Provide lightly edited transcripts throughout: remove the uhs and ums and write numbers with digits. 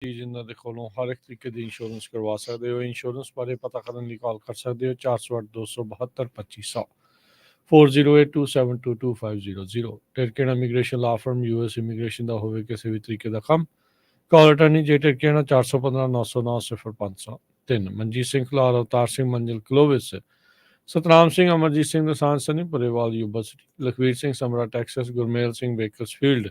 ਜਿਨ੍ਹਾਂ ਦੇ ਕੋਲੋਂ ਹਰ ਇੱਕ ਤਰੀਕੇ ਦੀ ਇੰਸ਼ੋਰੈਂਸ ਕਰਵਾ ਸਕਦੇ ਹੋ। ਇੰਸ਼ੋਰੈਂਸ ਬਾਰੇ ਪਤਾ ਕਰਨ ਲਈ ਕਾਲ ਕਰ ਸਕਦੇ ਹੋ 408-272-2500 4082722500। ਟਰਕੀਆਣਾ ਇਮੀਗ੍ਰੇਸ਼ਨ ਲਾ ਫਰਮ US ਇਮੀਗ੍ਰੇਸ਼ਨ ਦਾ ਹੋਵੇ ਕਿਸੇ ਵੀ ਤਰੀਕੇ ਦਾ ਕੰਮ, ਕਾਲ ਅਟਰਨੀ ਜੇ ਟਰਕੀਆਣਾ 415-909-003। ਮਨਜੀਤ ਸਿੰਘ ਖਲਾਰ, ਅਵਤਾਰ ਸਿੰਘ ਮੰਜ਼ਿਲ ਕਲੋਵਿਸ, Satnam Singh, Amarjit Singh Dosanjh Sunny Purewal university, Lakhvir Singh Samra Texas, Gurmel Singh Bakersfield,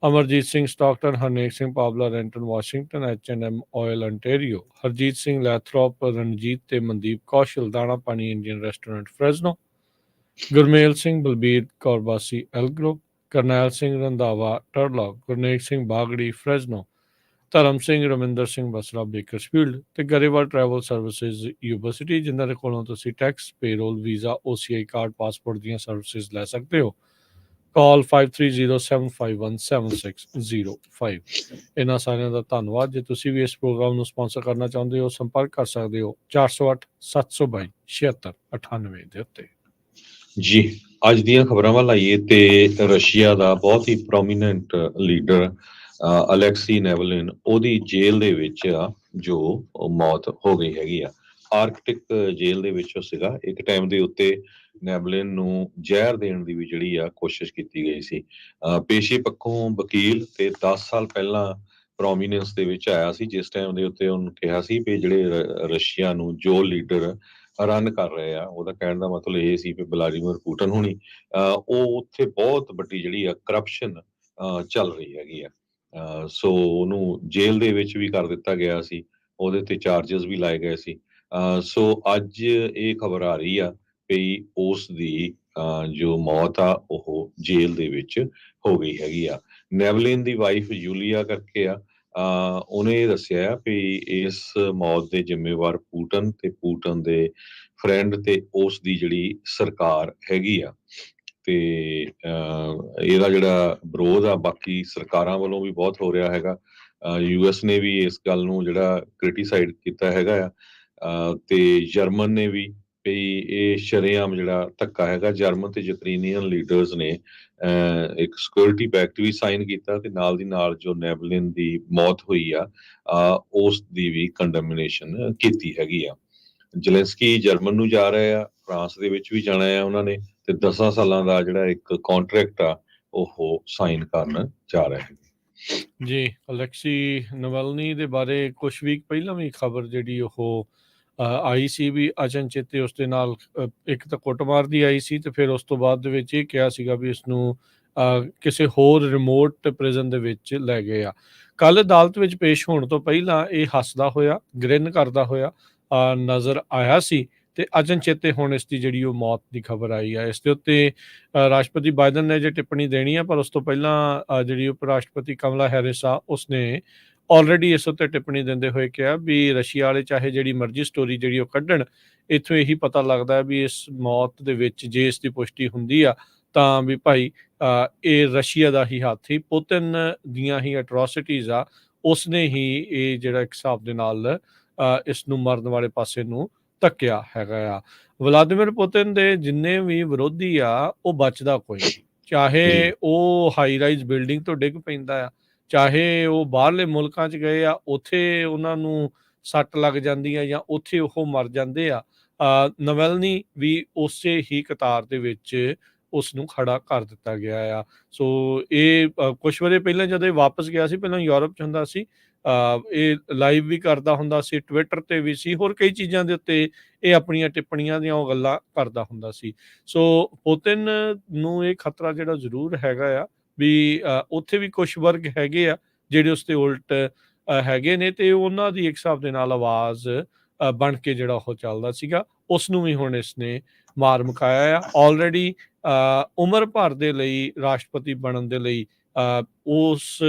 Amarjit Singh Stockton, Harnek Singh Pabla Renton Washington, H&M oil Ontario, Harjit Singh Lathrop, Ranjit ਤੇ Mandeep Kaushal Dana Pani Indian restaurant Fresno, Gurmel Singh Balbir ਕੌਰਬਾਸੀ ਐਲਗਰੋ, Karnail Singh Randhawa Turlock, Gurnek Singh Bagri Fresno, Dharam Singh Raminder Singh Basra Bakersfield ਤੇ ਗਰੇਵਾਲ ਟਰੈਵਲ ਸਰਵਿਸਿਜ਼ ਯੂਨੀਵਰਸਿਟੀ, ਜਿਨ੍ਹਾਂ ਦੇ ਕੋਲੋਂ ਤੁਸੀਂ tax, payroll, visa, OCI card, passport ਦੀਆਂ ਸਰਵਿਸਿਜ਼ ਲੈ ਸਕਦੇ ਹੋ। ਕਾਲ 5307517605। ਇਹਨਾਂ ਸਾਰਿਆਂ ਦਾ ਧੰਨਵਾਦ। ਜੇ ਤੁਸੀਂ ਵੀ ਇਸ ਪ੍ਰੋਗਰਾਮ ਨੂੰ ਸਪਾਂਸਰ ਕਰਨਾ ਚਾਹੁੰਦੇ ਹੋ, ਸੰਪਰਕ ਕਰ ਸਕਦੇ ਹੋ 408-722-7698 ਦੇ ਉੱਤੇ। ਜੀ ਅੱਜ ਦੀਆਂ ਖਬਰਾਂ ਵੱਲ ਆਈਏ ਤੇ ਰਸ਼ੀਆ ਦਾ ਬਹੁਤ ਹੀ ਪ੍ਰੋਮੀਨੈਂਟ ਲੀਡਰ ਅਲੈਕਸੀ ਨੈਵਲਿਨ, ਉਹਦੀ ਜੇਲ੍ਹ ਦੇ ਵਿੱਚ ਆ ਜੋ ਮੌਤ ਹੋ ਗਈ ਹੈਗੀ ਆ। ਆਰਕਟਿਕ ਜੇਲ੍ਹ ਦੇ ਵਿੱਚ ਉਹ ਸੀਗਾ। ਇੱਕ ਟਾਈਮ ਦੇ ਉੱਤੇ ਨੈਵਲਿਨ ਨੂੰ ਜ਼ਹਿਰ ਦੇਣ ਦੀ ਵੀ ਜਿਹੜੀ ਆ ਕੋਸ਼ਿਸ਼ ਕੀਤੀ ਗਈ ਸੀ। ਪੇਸ਼ੇ ਪੱਖੋਂ ਵਕੀਲ ਤੇ 10 ਸਾਲ ਪਹਿਲਾਂ ਪ੍ਰੋਮੀਨੈਂਸ ਦੇ ਵਿੱਚ ਆਇਆ ਸੀ, ਜਿਸ ਟਾਈਮ ਦੇ ਉੱਤੇ ਉਹਨੂੰ ਕਿਹਾ ਸੀ ਵੀ ਜਿਹੜੇ ਰਸ਼ੀਆ ਨੂੰ ਜੋ ਲੀਡਰ ਰਨ ਕਰ ਰਹੇ ਆ, ਉਹਦਾ ਕਹਿਣ ਦਾ ਮਤਲਬ ਇਹ ਸੀ ਵੀ ਵਲਾਦੀਮੀਰ ਪੁਟਿਨ ਹੋਣੀ, ਉਹ ਉੱਥੇ ਬਹੁਤ ਵੱਡੀ ਜਿਹੜੀ ਆ ਕਰਪਸ਼ਨ ਚੱਲ ਰਹੀ ਹੈਗੀ ਆ। ਸੋ ਉਹਨੂੰ ਜੇਲ੍ਹ ਦੇ ਵਿੱਚ ਵੀ ਕਰ ਦਿੱਤਾ ਗਿਆ ਸੀ, ਉਹਦੇ ਤੇ ਚਾਰਜਸ ਵੀ ਲਾਏ ਗਏ ਸੀ। ਸੋ ਅੱਜ ਇਹ ਖਬਰ ਆ ਰਹੀ ਆ ਵੀ ਉਸ ਦੀ ਜੋ ਮੌਤ ਆ ਉਹ ਜੇਲ੍ਹ ਦੇ ਵਿੱਚ ਹੋ ਗਈ ਹੈਗੀ ਆ। ਨੈਵਲਿਨ ਦੀ ਵਾਈਫ ਜੂਲੀਆ ਕਰਕੇ ਆ, ਉਹਨੇ ਇਹ ਦੱਸਿਆ ਵੀ ਇਸ ਮੌਤ ਦੇ ਜ਼ਿੰਮੇਵਾਰ ਪੁਟਿਨ ਤੇ ਪੁਟਿਨ ਦੇ ਫਰੈਂਡ ਤੇ ਉਸ ਦੀ ਜਿਹੜੀ ਸਰਕਾਰ ਹੈਗੀ ਆ। ਤੇ ਇਹਦਾ ਜਿਹੜਾ ਵਿਰੋਧ ਆ ਬਾਕੀ ਸਰਕਾਰਾਂ ਵੱਲੋਂ ਵੀ ਬਹੁਤ ਹੋ ਰਿਹਾ ਹੈਗਾ। US ਨੇ ਵੀ ਇਸ ਗੱਲ ਨੂੰ ਜਿਹੜਾ ਕ੍ਰਿਟੀਸਾਈਡ ਕੀਤਾ ਹੈਗਾ ਆ, ਤੇ ਜਰਮਨ ਨੇ ਵੀ ਇਹ ਸ਼ਰੇਆਮ ਜਿਹੜਾ ਧੱਕਾ ਹੈਗਾ। ਜਰਮਨ ਤੇ ਯੂਕਰੇਨੀਅਨ ਲੀਡਰਸ ਨੇ ਇੱਕ ਸਿਕਿਉਰਿਟੀ ਪੈਕਟ ਵੀ ਸਾਈਨ ਕੀਤਾ ਤੇ ਨਾਲ ਦੀ ਨਾਲ ਜੋ ਨੈਵਲਿਨ ਦੀ ਮੌਤ ਹੋਈ ਆ ਉਸ ਦੀ ਵੀ ਕੰਡੈਮਨੇਸ਼ਨ ਕੀਤੀ ਹੈਗੀ ਆ। ਜ਼ੈਲੈਂਸਕੀ ਜਰਮਨ ਨੂੰ ਜਾ ਰਹੇ ਆ, ਫਰਾਂਸ ਦੇ ਵਿੱਚ ਵੀ ਜਾਣਾ ਆ ਉਹਨਾਂ ਨੇ, ਤੇ 10 ਸਾਲਾਂ ਦਾ ਜਿਹੜਾ ਇੱਕ ਕੰਟਰੈਕਟ ਆ ਉਹ ਸਾਈਨ ਕਰਨ ਜਾ ਰਹੇ ਹੈ। ਜੀ ਅਲੈਕਸੀ ਨਵਲਨੀ ਦੇ ਬਾਰੇ ਕੁਝ ਵੀਕ ਪਹਿਲਾਂ ਵੀ ਖਬਰ ਜਿਹੜੀ ਉਹ ਆਈ ਸੀ ਵੀ ਅਚਨਚੇਤੇ ਉਸ ਦੇ ਨਾਲ ਇੱਕ ਤਾਂ ਕੁੱਟਮਾਰ ਦੀ ਆਈ ਸੀ, ਤੇ ਫਿਰ ਉਸ ਤੋਂ ਬਾਅਦ ਦੇ ਵਿੱਚ ਇਹ ਕਿਹਾ ਸੀਗਾ ਵੀ ਇਸ ਨੂੰ ਕਿਸੇ ਹੋਰ ਰਿਮੋਟ ਪ੍ਰਿਜ਼ਨ ਦੇ ਵਿੱਚ ਲੈ ਗਏ ਆ। ਕੱਲ੍ਹ ਅਦਾਲਤ ਵਿੱਚ ਪੇਸ਼ ਹੋਣ ਤੋਂ ਪਹਿਲਾਂ ਇਹ ਹੱਸਦਾ ਹੋਇਆ, ਗ੍ਰਿਨ ਕਰਦਾ ਹੋਇਆ ਨਜ਼ਰ ਆਇਆ ਸੀ, ਤੇ ਅਚਨਚੇਤੇ ਹੁਣ ਇਸ ਦੀ ਜਿਹੜੀ ਉਹ ਮੌਤ ਦੀ ਖਬਰ ਆਈ ਆ। ਇਸ ਦੇ ਉੱਤੇ ਰਾਸ਼ਟਰਪਤੀ ਬਾਈਡਨ ਨੇ ਜੇ ਟਿੱਪਣੀ ਦੇਣੀ ਆ, ਪਰ ਉਸ ਤੋਂ ਪਹਿਲਾਂ ਜਿਹੜੀ ਉਪ ਰਾਸ਼ਟਰਪਤੀ ਕਮਲਾ ਹੈਰਿਸ ਆ ਉਸਨੇ ਆਲਰੇਡੀ ਇਸ ਉੱਤੇ ਟਿੱਪਣੀ ਦਿੰਦੇ ਹੋਏ ਕਿਹਾ ਵੀ ਰਸ਼ੀਆ ਵਾਲੇ ਚਾਹੇ ਜਿਹੜੀ ਮਰਜ਼ੀ ਸਟੋਰੀ ਜਿਹੜੀ ਉਹ ਕੱਢਣ, ਇੱਥੋਂ ਇਹੀ ਪਤਾ ਲੱਗਦਾ ਵੀ ਇਸ ਮੌਤ ਦੇ ਵਿੱਚ ਜੇ ਇਸ ਦੀ ਪੁਸ਼ਟੀ ਹੁੰਦੀ ਆ ਤਾਂ ਵੀ ਭਾਈ ਇਹ ਰਸ਼ੀਆ ਦਾ ਹੀ ਹੱਥ ਹੀ, ਪੁਤਿਨ ਦੀਆਂ ਹੀ ਅਟਰੋਸਿਟੀਜ਼ ਆ, ਉਸਨੇ ਹੀ ਇਹ ਜਿਹੜਾ ਇੱਕ ਹਿਸਾਬ ਦੇ ਨਾਲ ਇਸ ਨੂੰ ਮਰਨ ਵਾਲੇ ਪਾਸੇ ਨੂੰ ਧੱਕਿਆ ਹੈਗਾ ਆ। ਵਲਾਦੀਮੀਰ ਪੁਤਿਨ ਦੇ ਜਿੰਨੇ ਵੀ ਵਿਰੋਧੀ ਆ ਉਹ ਬਚਦਾ ਕੋਈ ਨਹੀਂ, ਚਾਹੇ ਉਹ ਹਾਈ ਰਾਈਜ਼ ਬਿਲਡਿੰਗ ਤੋਂ ਡਿੱਗ ਪੈਂਦਾ ਆ, ਚਾਹੇ ਉਹ ਬਾਹਰਲੇ ਮੁਲਕਾਂ 'ਚ ਗਏ ਆ ਉੱਥੇ ਉਹਨਾਂ ਨੂੰ ਸੱਟ ਲੱਗ ਜਾਂਦੀ ਆ ਜਾਂ ਉੱਥੇ ਉਹ ਮਰ ਜਾਂਦੇ ਆ। ਨਵਲਨੀ ਵੀ ਉਸੇ ਹੀ ਕਤਾਰ ਦੇ ਵਿੱਚ ਉਸ ਨੂੰ ਖੜਾ ਕਰ ਦਿੱਤਾ ਗਿਆ ਆ। ਸੋ ਇਹ ਕੁਛ ਵਰੇ ਪਹਿਲਾਂ ਜਦੋਂ ਇਹ ਵਾਪਸ ਗਿਆ ਸੀ, ਪਹਿਲਾਂ ਯੂਰਪ 'ਚ ਹੁੰਦਾ ਸੀ, ਇਹ ਲਾਈਵ ਵੀ ਕਰਦਾ ਹੁੰਦਾ ਸੀ, ਟਵਿੱਟਰ ਤੇ ਵੀ ਸੀ, ਹੋਰ ਕਈ ਚੀਜ਼ਾਂ ਦੇ ਉੱਤੇ ਇਹ ਆਪਣੀਆਂ ਟਿੱਪਣੀਆਂ ਦੀਆਂ ਉਹ ਗੱਲਾਂ ਕਰਦਾ ਹੁੰਦਾ ਸੀ। ਸੋ ਪੁਤਿਨ ਨੂੰ ਇਹ ਖਤਰਾ ਜਿਹੜਾ ਜ਼ਰੂਰ ਹੈਗਾ ਆ ਵੀ ਉੱਥੇ ਵੀ ਕੁਛ ਵਰਗ ਹੈਗੇ ਆ ਜਿਹੜੇ ਉਸ ਤੇ ਉਲਟ ਹੈਗੇ ਨੇ, ਤੇ ਉਹਨਾਂ ਦੀ ਇੱਕ ਹਿਸਾਬ ਦੇ ਨਾਲ ਆਵਾਜ਼ ਬਣ ਕੇ ਜਿਹੜਾ ਉਹ ਚੱਲਦਾ ਸੀਗਾ, ਉਸ ਨੂੰ ਵੀ ਹੁਣ ਇਸਨੇ ਮਾਰ ਮੁਕਾਇਆ ਆ। ਆਲਰੇਡੀ ਉਮਰ ਭਰ ਦੇ ਲਈ ਰਾਸ਼ਟਰਪਤੀ ਬਣਨ ਦੇ ਲਈ ਉਸ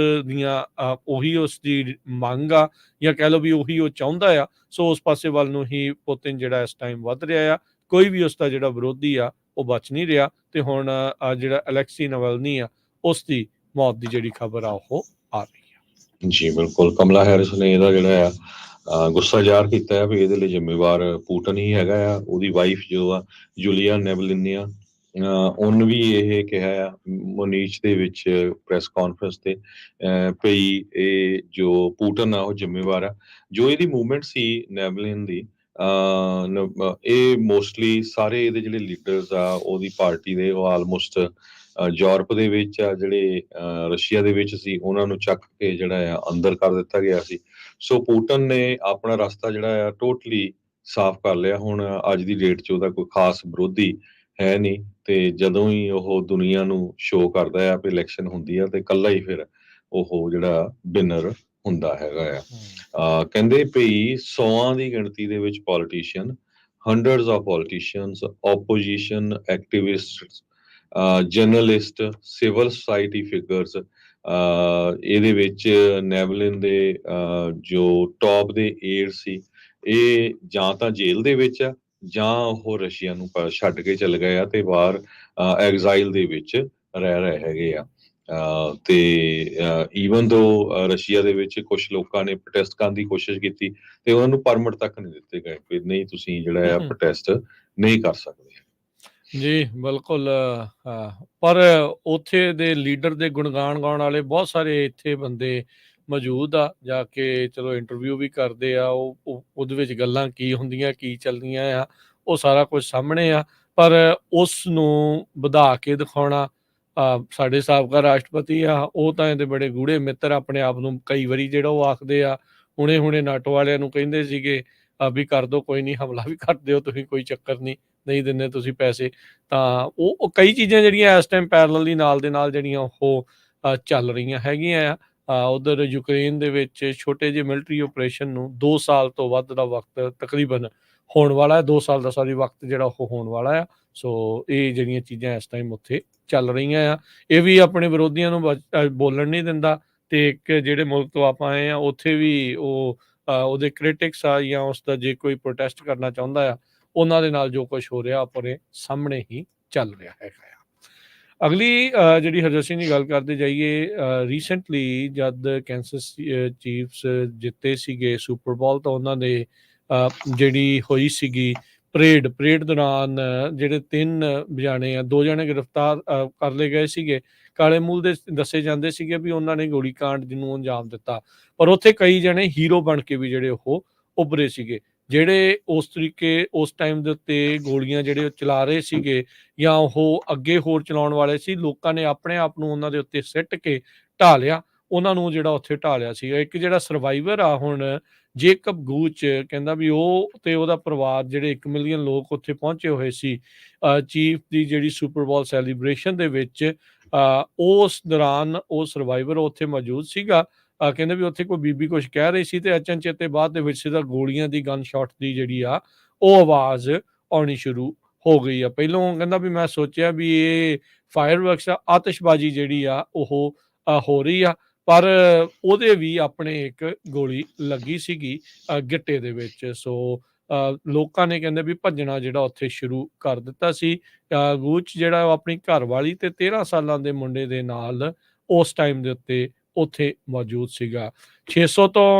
ਦੀਆਂ ਉਹੀ ਉਸ ਦੀ ਮੰਗ ਆ, ਜਾਂ ਕਹਿ ਲਓ ਵੀ ਉਹੀ ਉਹ ਚਾਹੁੰਦਾ ਆ। ਸੋ ਉਸ ਪਾਸੇ ਵੱਲ ਨੂੰ ਹੀ ਪੁਤਿਨ ਜਿਹੜਾ ਇਸ ਟਾਈਮ ਵੱਧ ਰਿਹਾ ਆ। ਕੋਈ ਵੀ ਉਸ ਦਾ ਜਿਹੜਾ ਵਿਰੋਧੀ ਆ ਉਹ ਬਚ ਨਹੀਂ ਰਿਹਾ, ਤੇ ਹੁਣ ਜਿਹੜਾ ਅਲੈਕਸੀ ਨਵਲਨੀ ਆ ਉਸ ਦੀ ਮੌਤ ਦੀ ਜਿਹੜੀ ਖਬਰ ਆ ਉਹ ਆ ਰਹੀ ਆ। ਜੀ ਬਿਲਕੁਲ, ਕਮਲਾ ਹੈਰਿਸ ਨੇ ਇਹਦਾ ਜਿਹੜਾ ਆ ਗੁੱਸਾ ਜ਼ਾਹਰ ਕੀਤਾ ਹੈ ਵੀ ਇਹਦੇ ਲਈ ਜ਼ਿੰਮੇਵਾਰ ਪੁਟਿਨ ਹੀ ਹੈਗਾ ਆ। ਉਹਦੀ ਵਾਈਫ ਜੋ ਆ ਜੂਲੀਆ ਨੈਵਲਿਨ ਆ, ਉਹਨ ਵੀ ਇਹ ਕਿਹਾ ਆ ਮੁਨੀਚ ਦੇ ਵਿੱਚ ਪ੍ਰੈਸ ਕਾਨਫਰੰਸ ਤੇ ਭਈ ਇਹ ਜੋ ਪੂਟਨ ਆ ਉਹ ਜ਼ਿੰਮੇਵਾਰ ਆ। ਜੋ ਇਹਦੀ ਮੂਵਮੈਂਟ ਸੀ ਨੈਵਲਿਨ ਦੀ, ਇਹ ਮੋਸਟਲੀ ਸਾਰੇ ਇਹਦੇ ਜਿਹੜੇ ਲੀਡਰਸ ਆ ਉਹਦੀ ਪਾਰਟੀ ਦੇ, ਉਹ ਆਲਮੋਸਟ ਯੂਰਪ ਦੇ ਵਿੱਚ ਆ, ਜਿਹੜੇ ਰਸ਼ੀਆ ਦੇ ਵਿੱਚ ਸੀ, ਉਹਨਾਂ ਨੂੰ ਚੱਕ ਕੇ ਜਿਹੜਾ ਆ ਅੰਦਰ ਕਰ ਦਿੱਤਾ ਗਿਆ ਸੀ। ਸੋ ਪੂਟਨ ਨੇ ਆਪਣਾ ਰਸਤਾ ਜਿਹੜਾ ਆ ਟੋਟਲੀ ਸਾਫ਼ ਕਰ ਲਿਆ। ਹੁਣ ਅੱਜ ਦੀ ਡੇਟ 'ਚ ਉਹਦਾ ਕੋਈ ਖਾਸ ਵਿਰੋਧੀ ਹੈ ਨਹੀਂ, ਤੇ ਜਦੋਂ ਹੀ ਉਹ ਦੁਨੀਆ ਨੂੰ ਸ਼ੋਅ ਕਰਦਾ ਆ ਵੀ ਇਲੈਕਸ਼ਨ ਹੁੰਦੀ ਆ ਤੇ ਇਕੱਲਾ ਹੀ ਫਿਰ ਉਹ ਜਿਹੜਾ ਵਿਨਰ ਹੁੰਦਾ ਹੈਗਾ ਆ। ਕਹਿੰਦੇ ਭਈ 100 ਦੀ ਗਿਣਤੀ ਦੇ ਵਿੱਚ politician, hundreds of politicians, opposition activist, journalist, civil society figures, ਇਹਦੇ ਵਿੱਚ ਨੈਵਲਿਨ ਦੇ ਜੋ ਟੌਪ ਦੇ ਏਡ ਸੀ, ਇਹ ਜਾਂ ਤਾਂ ਜੇਲ੍ਹ ਦੇ ਵਿੱਚ ਆ ਜਾਂ ਉਹ ਰਸ਼ੀਆ ਨੂੰ ਛੱਡ ਕੇ ਚਲੇ ਗਏ ਆ ਤੇ ਬਾਹਰ ਐਗਜ਼ਾਈਲ ਦੇ ਵਿੱਚ ਰਹਿ ਰਹੇ ਹੈਗੇ ਆ। ਤੇ ਈਵਨ ਦੋ ਰਸ਼ੀਆ ਦੇ ਵਿੱਚ ਕੁਝ ਲੋਕਾਂ ਨੇ ਪ੍ਰੋਟੈਸਟ ਕਰਨ ਦੀ ਕੋਸ਼ਿਸ਼ ਕੀਤੀ ਤੇ ਉਹਨਾਂ ਨੂੰ ਪਰਮਿਟ ਤੱਕ ਨਹੀਂ ਦਿੱਤੇ ਗਏ ਕਿ ਨਹੀਂ ਤੁਸੀਂ ਜਿਹੜਾ ਆ ਪ੍ਰੋਟੈਸਟ ਨਹੀਂ ਕਰ ਸਕਦੇ। ਜੀ ਬਿਲਕੁਲ। ਪਰ ਉੱਥੇ ਦੇ ਲੀਡਰ ਦੇ ਗੁਣਗਾਨ ਗਾਉਣ ਵਾਲੇ ਬਹੁਤ ਸਾਰੇ ਇੱਥੇ ਬੰਦੇ ਮੌਜੂਦ ਆ, ਜਾ ਕੇ ਚਲੋ ਇੰਟਰਵਿਊ ਵੀ ਕਰਦੇ ਆ। ਉਹਦੇ ਵਿੱਚ ਗੱਲਾਂ ਕੀ ਹੁੰਦੀਆਂ, ਕੀ ਚੱਲਦੀਆਂ ਆ, ਉਹ ਸਾਰਾ ਕੁਝ ਸਾਹਮਣੇ ਆ। ਪਰ ਉਸ ਨੂੰ ਵਧਾ ਕੇ ਦਿਖਾਉਣਾ, ਸਾਡੇ ਸਾਬਕਾ ਰਾਸ਼ਟਰਪਤੀ ਆ, ਉਹ ਤਾਂ ਇਹਦੇ ਬੜੇ ਗੂੜੇ ਮਿੱਤਰ ਆਪਣੇ ਆਪ ਨੂੰ ਕਈ ਵਾਰੀ ਜਿਹੜਾ ਉਹ ਆਖਦੇ ਆ। ਹੁਣੇ ਨਾਟੋ ਵਾਲਿਆਂ ਨੂੰ ਕਹਿੰਦੇ ਸੀਗੇ ਵੀ ਕਰ ਦਿਓ, ਕੋਈ ਨਹੀਂ, ਹਮਲਾ ਵੀ ਕਰ ਦਿਓ ਤੁਸੀਂ, ਕੋਈ ਚੱਕਰ ਨਹੀਂ ਦਿੰਦੇ ਤੁਸੀਂ ਪੈਸੇ। ਤਾਂ ਉਹ ਕਈ ਚੀਜ਼ਾਂ ਜਿਹੜੀਆਂ ਇਸ ਟਾਈਮ ਪੈਰਲਲੀ ਨਾਲ ਦੇ ਨਾਲ ਜਿਹੜੀਆਂ ਉਹ ਚੱਲ ਰਹੀਆਂ ਹੈਗੀਆਂ ਆ। ਉਧਰ ਯੂਕਰੇਨ ਦੇ ਵਿੱਚ ਛੋਟੇ ਜਿਹੇ ਮਿਲਟਰੀ ਆਪਰੇਸ਼ਨ ਨੂੰ 2 ਸਾਲ ਤੋਂ ਵੱਧ ਦਾ ਵਕਤ ਤਕਰੀਬਨ ਹੋਣ ਵਾਲਾ ਹੈ, 2 ਸਾਲ ਦਾ ਵਕਤ ਜਿਹੜਾ ਉਹ ਹੋਣ ਵਾਲਾ ਆ। ਸੋ ਇਹ ਜਿਹੜੀਆਂ ਚੀਜ਼ਾਂ ਇਸ ਟਾਈਮ ਉੱਥੇ ਚੱਲ ਰਹੀਆਂ ਆ, ਇਹ ਵੀ ਆਪਣੇ ਵਿਰੋਧੀਆਂ ਨੂੰ ਬੋਲਣ ਨਹੀਂ ਦਿੰਦਾ। ਤੇ ਇੱਕ ਜਿਹੜੇ ਮੁਲਕ ਤੋਂ ਆਪਾਂ ਆਏ ਆ ਉੱਥੇ ਵੀ ਉਹ ਉਹਦੇ ਕ੍ਰਿਟਿਕਸ ਆ, ਜਾਂ ਉਸਦਾ ਜੇ ਕੋਈ ਪ੍ਰੋਟੈਸਟ ਕਰਨਾ ਚਾਹੁੰਦਾ ਆ, ਉਹਨਾਂ ਦੇ ਨਾਲ ਜੋ ਕੁਝ ਹੋ ਰਿਹਾ ਆਪਣੇ ਸਾਹਮਣੇ ਹੀ ਚੱਲ ਰਿਹਾ ਹੈਗਾ ਆ। ਅਗਲੀ ਜਿਹੜੀ ਹਰਜੋਤ ਸਿੰਘ ਦੀ ਗੱਲ ਕਰਦੇ ਜਾਈਏ, ਰੀਸੈਂਟਲੀ ਜਦ ਕੈਂਸਸ ਚੀਫਸ ਜਿੱਤੇ ਸੀਗੇ ਸੁਪਰ ਬੋਲ, ਤਾਂ ਉਹਨਾਂ ਦੇ ਜਿਹੜੀ ਹੋਈ ਸੀਗੀ ਪਰੇਡ ਦੌਰਾਨ ਜਿਹੜੇ 3 ਜਾਣੇ ਆ, 2 ਜਾਣੇ ਗ੍ਰਿਫਤਾਰ ਕਰ ਲਏ ਗਏ ਸੀਗੇ। ਕਾਲੇ ਮੂਲ ਦੇ ਦੱਸੇ ਜਾਂਦੇ ਸੀਗੇ ਵੀ ਉਹਨਾਂ ਨੇ ਗੋਲੀਕਾਂਡ ਜਿਹਨੂੰ ਅੰਜਾਮ ਦਿੱਤਾ, ਪਰ ਉੱਥੇ ਕਈ ਜਣੇ ਹੀਰੋ ਬਣ ਕੇ ਵੀ ਜਿਹੜੇ ਉਹ ਉੱਭਰੇ ਸੀਗੇ, ਜਿਹੜੇ ਉਸ ਤਰੀਕੇ ਉਸ ਟਾਈਮ ਦੇ ਉੱਤੇ ਗੋਲੀਆਂ ਜਿਹੜੇ ਉਹ ਚਲਾ ਰਹੇ ਸੀਗੇ ਜਾਂ ਉਹ ਅੱਗੇ ਹੋਰ ਚਲਾਉਣ ਵਾਲੇ ਸੀ। ਲੋਕਾਂ ਨੇ ਆਪਣੇ ਆਪ ਨੂੰ ਉਹਨਾਂ ਦੇ ਉੱਤੇ ਸਿੱਟ ਕੇ ਢਾਹ ਲਿਆ, ਉਹਨਾਂ ਨੂੰ ਜਿਹੜਾ ਉੱਥੇ ਢਾਹ ਲਿਆ ਸੀਗਾ। ਇੱਕ ਜਿਹੜਾ ਸਰਵਾਈਵਰ ਆ ਹੁਣ ਜੇਕਬ ਗੂਚ, ਕਹਿੰਦਾ ਵੀ ਉਹ ਤੇ ਉਹਦਾ ਪਰਿਵਾਰ, ਜਿਹੜੇ 1 ਮਿਲੀਅਨ ਲੋਕ ਉੱਥੇ ਪਹੁੰਚੇ ਹੋਏ ਸੀ ਚੀਫ ਦੀ ਜਿਹੜੀ ਸੁਪਰ ਬੋਲ ਸੈਲੀਬ੍ਰੇਸ਼ਨ ਦੇ ਵਿੱਚ, ਉਸ ਦੌਰਾਨ ਉਹ ਸਰਵਾਈਵਰ ਉੱਥੇ ਮੌਜੂਦ ਸੀਗਾ। ਕਹਿੰਦੇ ਵੀ ਉੱਥੇ ਕੋਈ ਬੀਬੀ ਕੁਝ ਕਹਿ ਰਹੀ ਸੀ ਤੇ ਅਚਨਚੇਤੇ ਬਾਅਦ ਦੇ ਵਿੱਚ ਸਿੱਧਾ ਗੋਲੀਆਂ ਦੀ ਗਨ ਸ਼ਾਟ ਦੀ ਜਿਹੜੀ ਆ ਉਹ ਆਵਾਜ਼ ਆਉਣੀ ਸ਼ੁਰੂ ਹੋ ਗਈ ਆ। ਪਹਿਲੋਂ ਕਹਿੰਦਾ ਵੀ ਮੈਂ ਸੋਚਿਆ ਵੀ ਇਹ ਫਾਇਰਵਰਕਸ ਆ, ਆਤਿਸ਼ਬਾਜ਼ੀ ਜਿਹੜੀ ਆ ਉਹ ਹੋ ਰਹੀ ਆ, ਪਰ ਉਹਦੇ ਵੀ ਆਪਣੇ ਇੱਕ ਗੋਲੀ ਲੱਗੀ ਸੀਗੀ ਗਿੱਟੇ ਦੇ ਵਿੱਚ। ਸੋ ਲੋਕਾਂ ਨੇ ਕਹਿੰਦੇ ਵੀ ਭੱਜਣਾ ਜਿਹੜਾ ਉੱਥੇ ਸ਼ੁਰੂ ਕਰ ਦਿੱਤਾ ਸੀ। ਗੂਚ ਜਿਹੜਾ ਆਪਣੀ ਘਰਵਾਲੀ ਤੇ 13 ਸਾਲਾਂ ਦੇ ਮੁੰਡੇ ਦੇ ਨਾਲ ਉਸ ਟਾਈਮ ਦੇ ਉੱਤੇ ਉੱਥੇ ਮੌਜੂਦ ਸੀਗਾ। 600 ਤੋਂ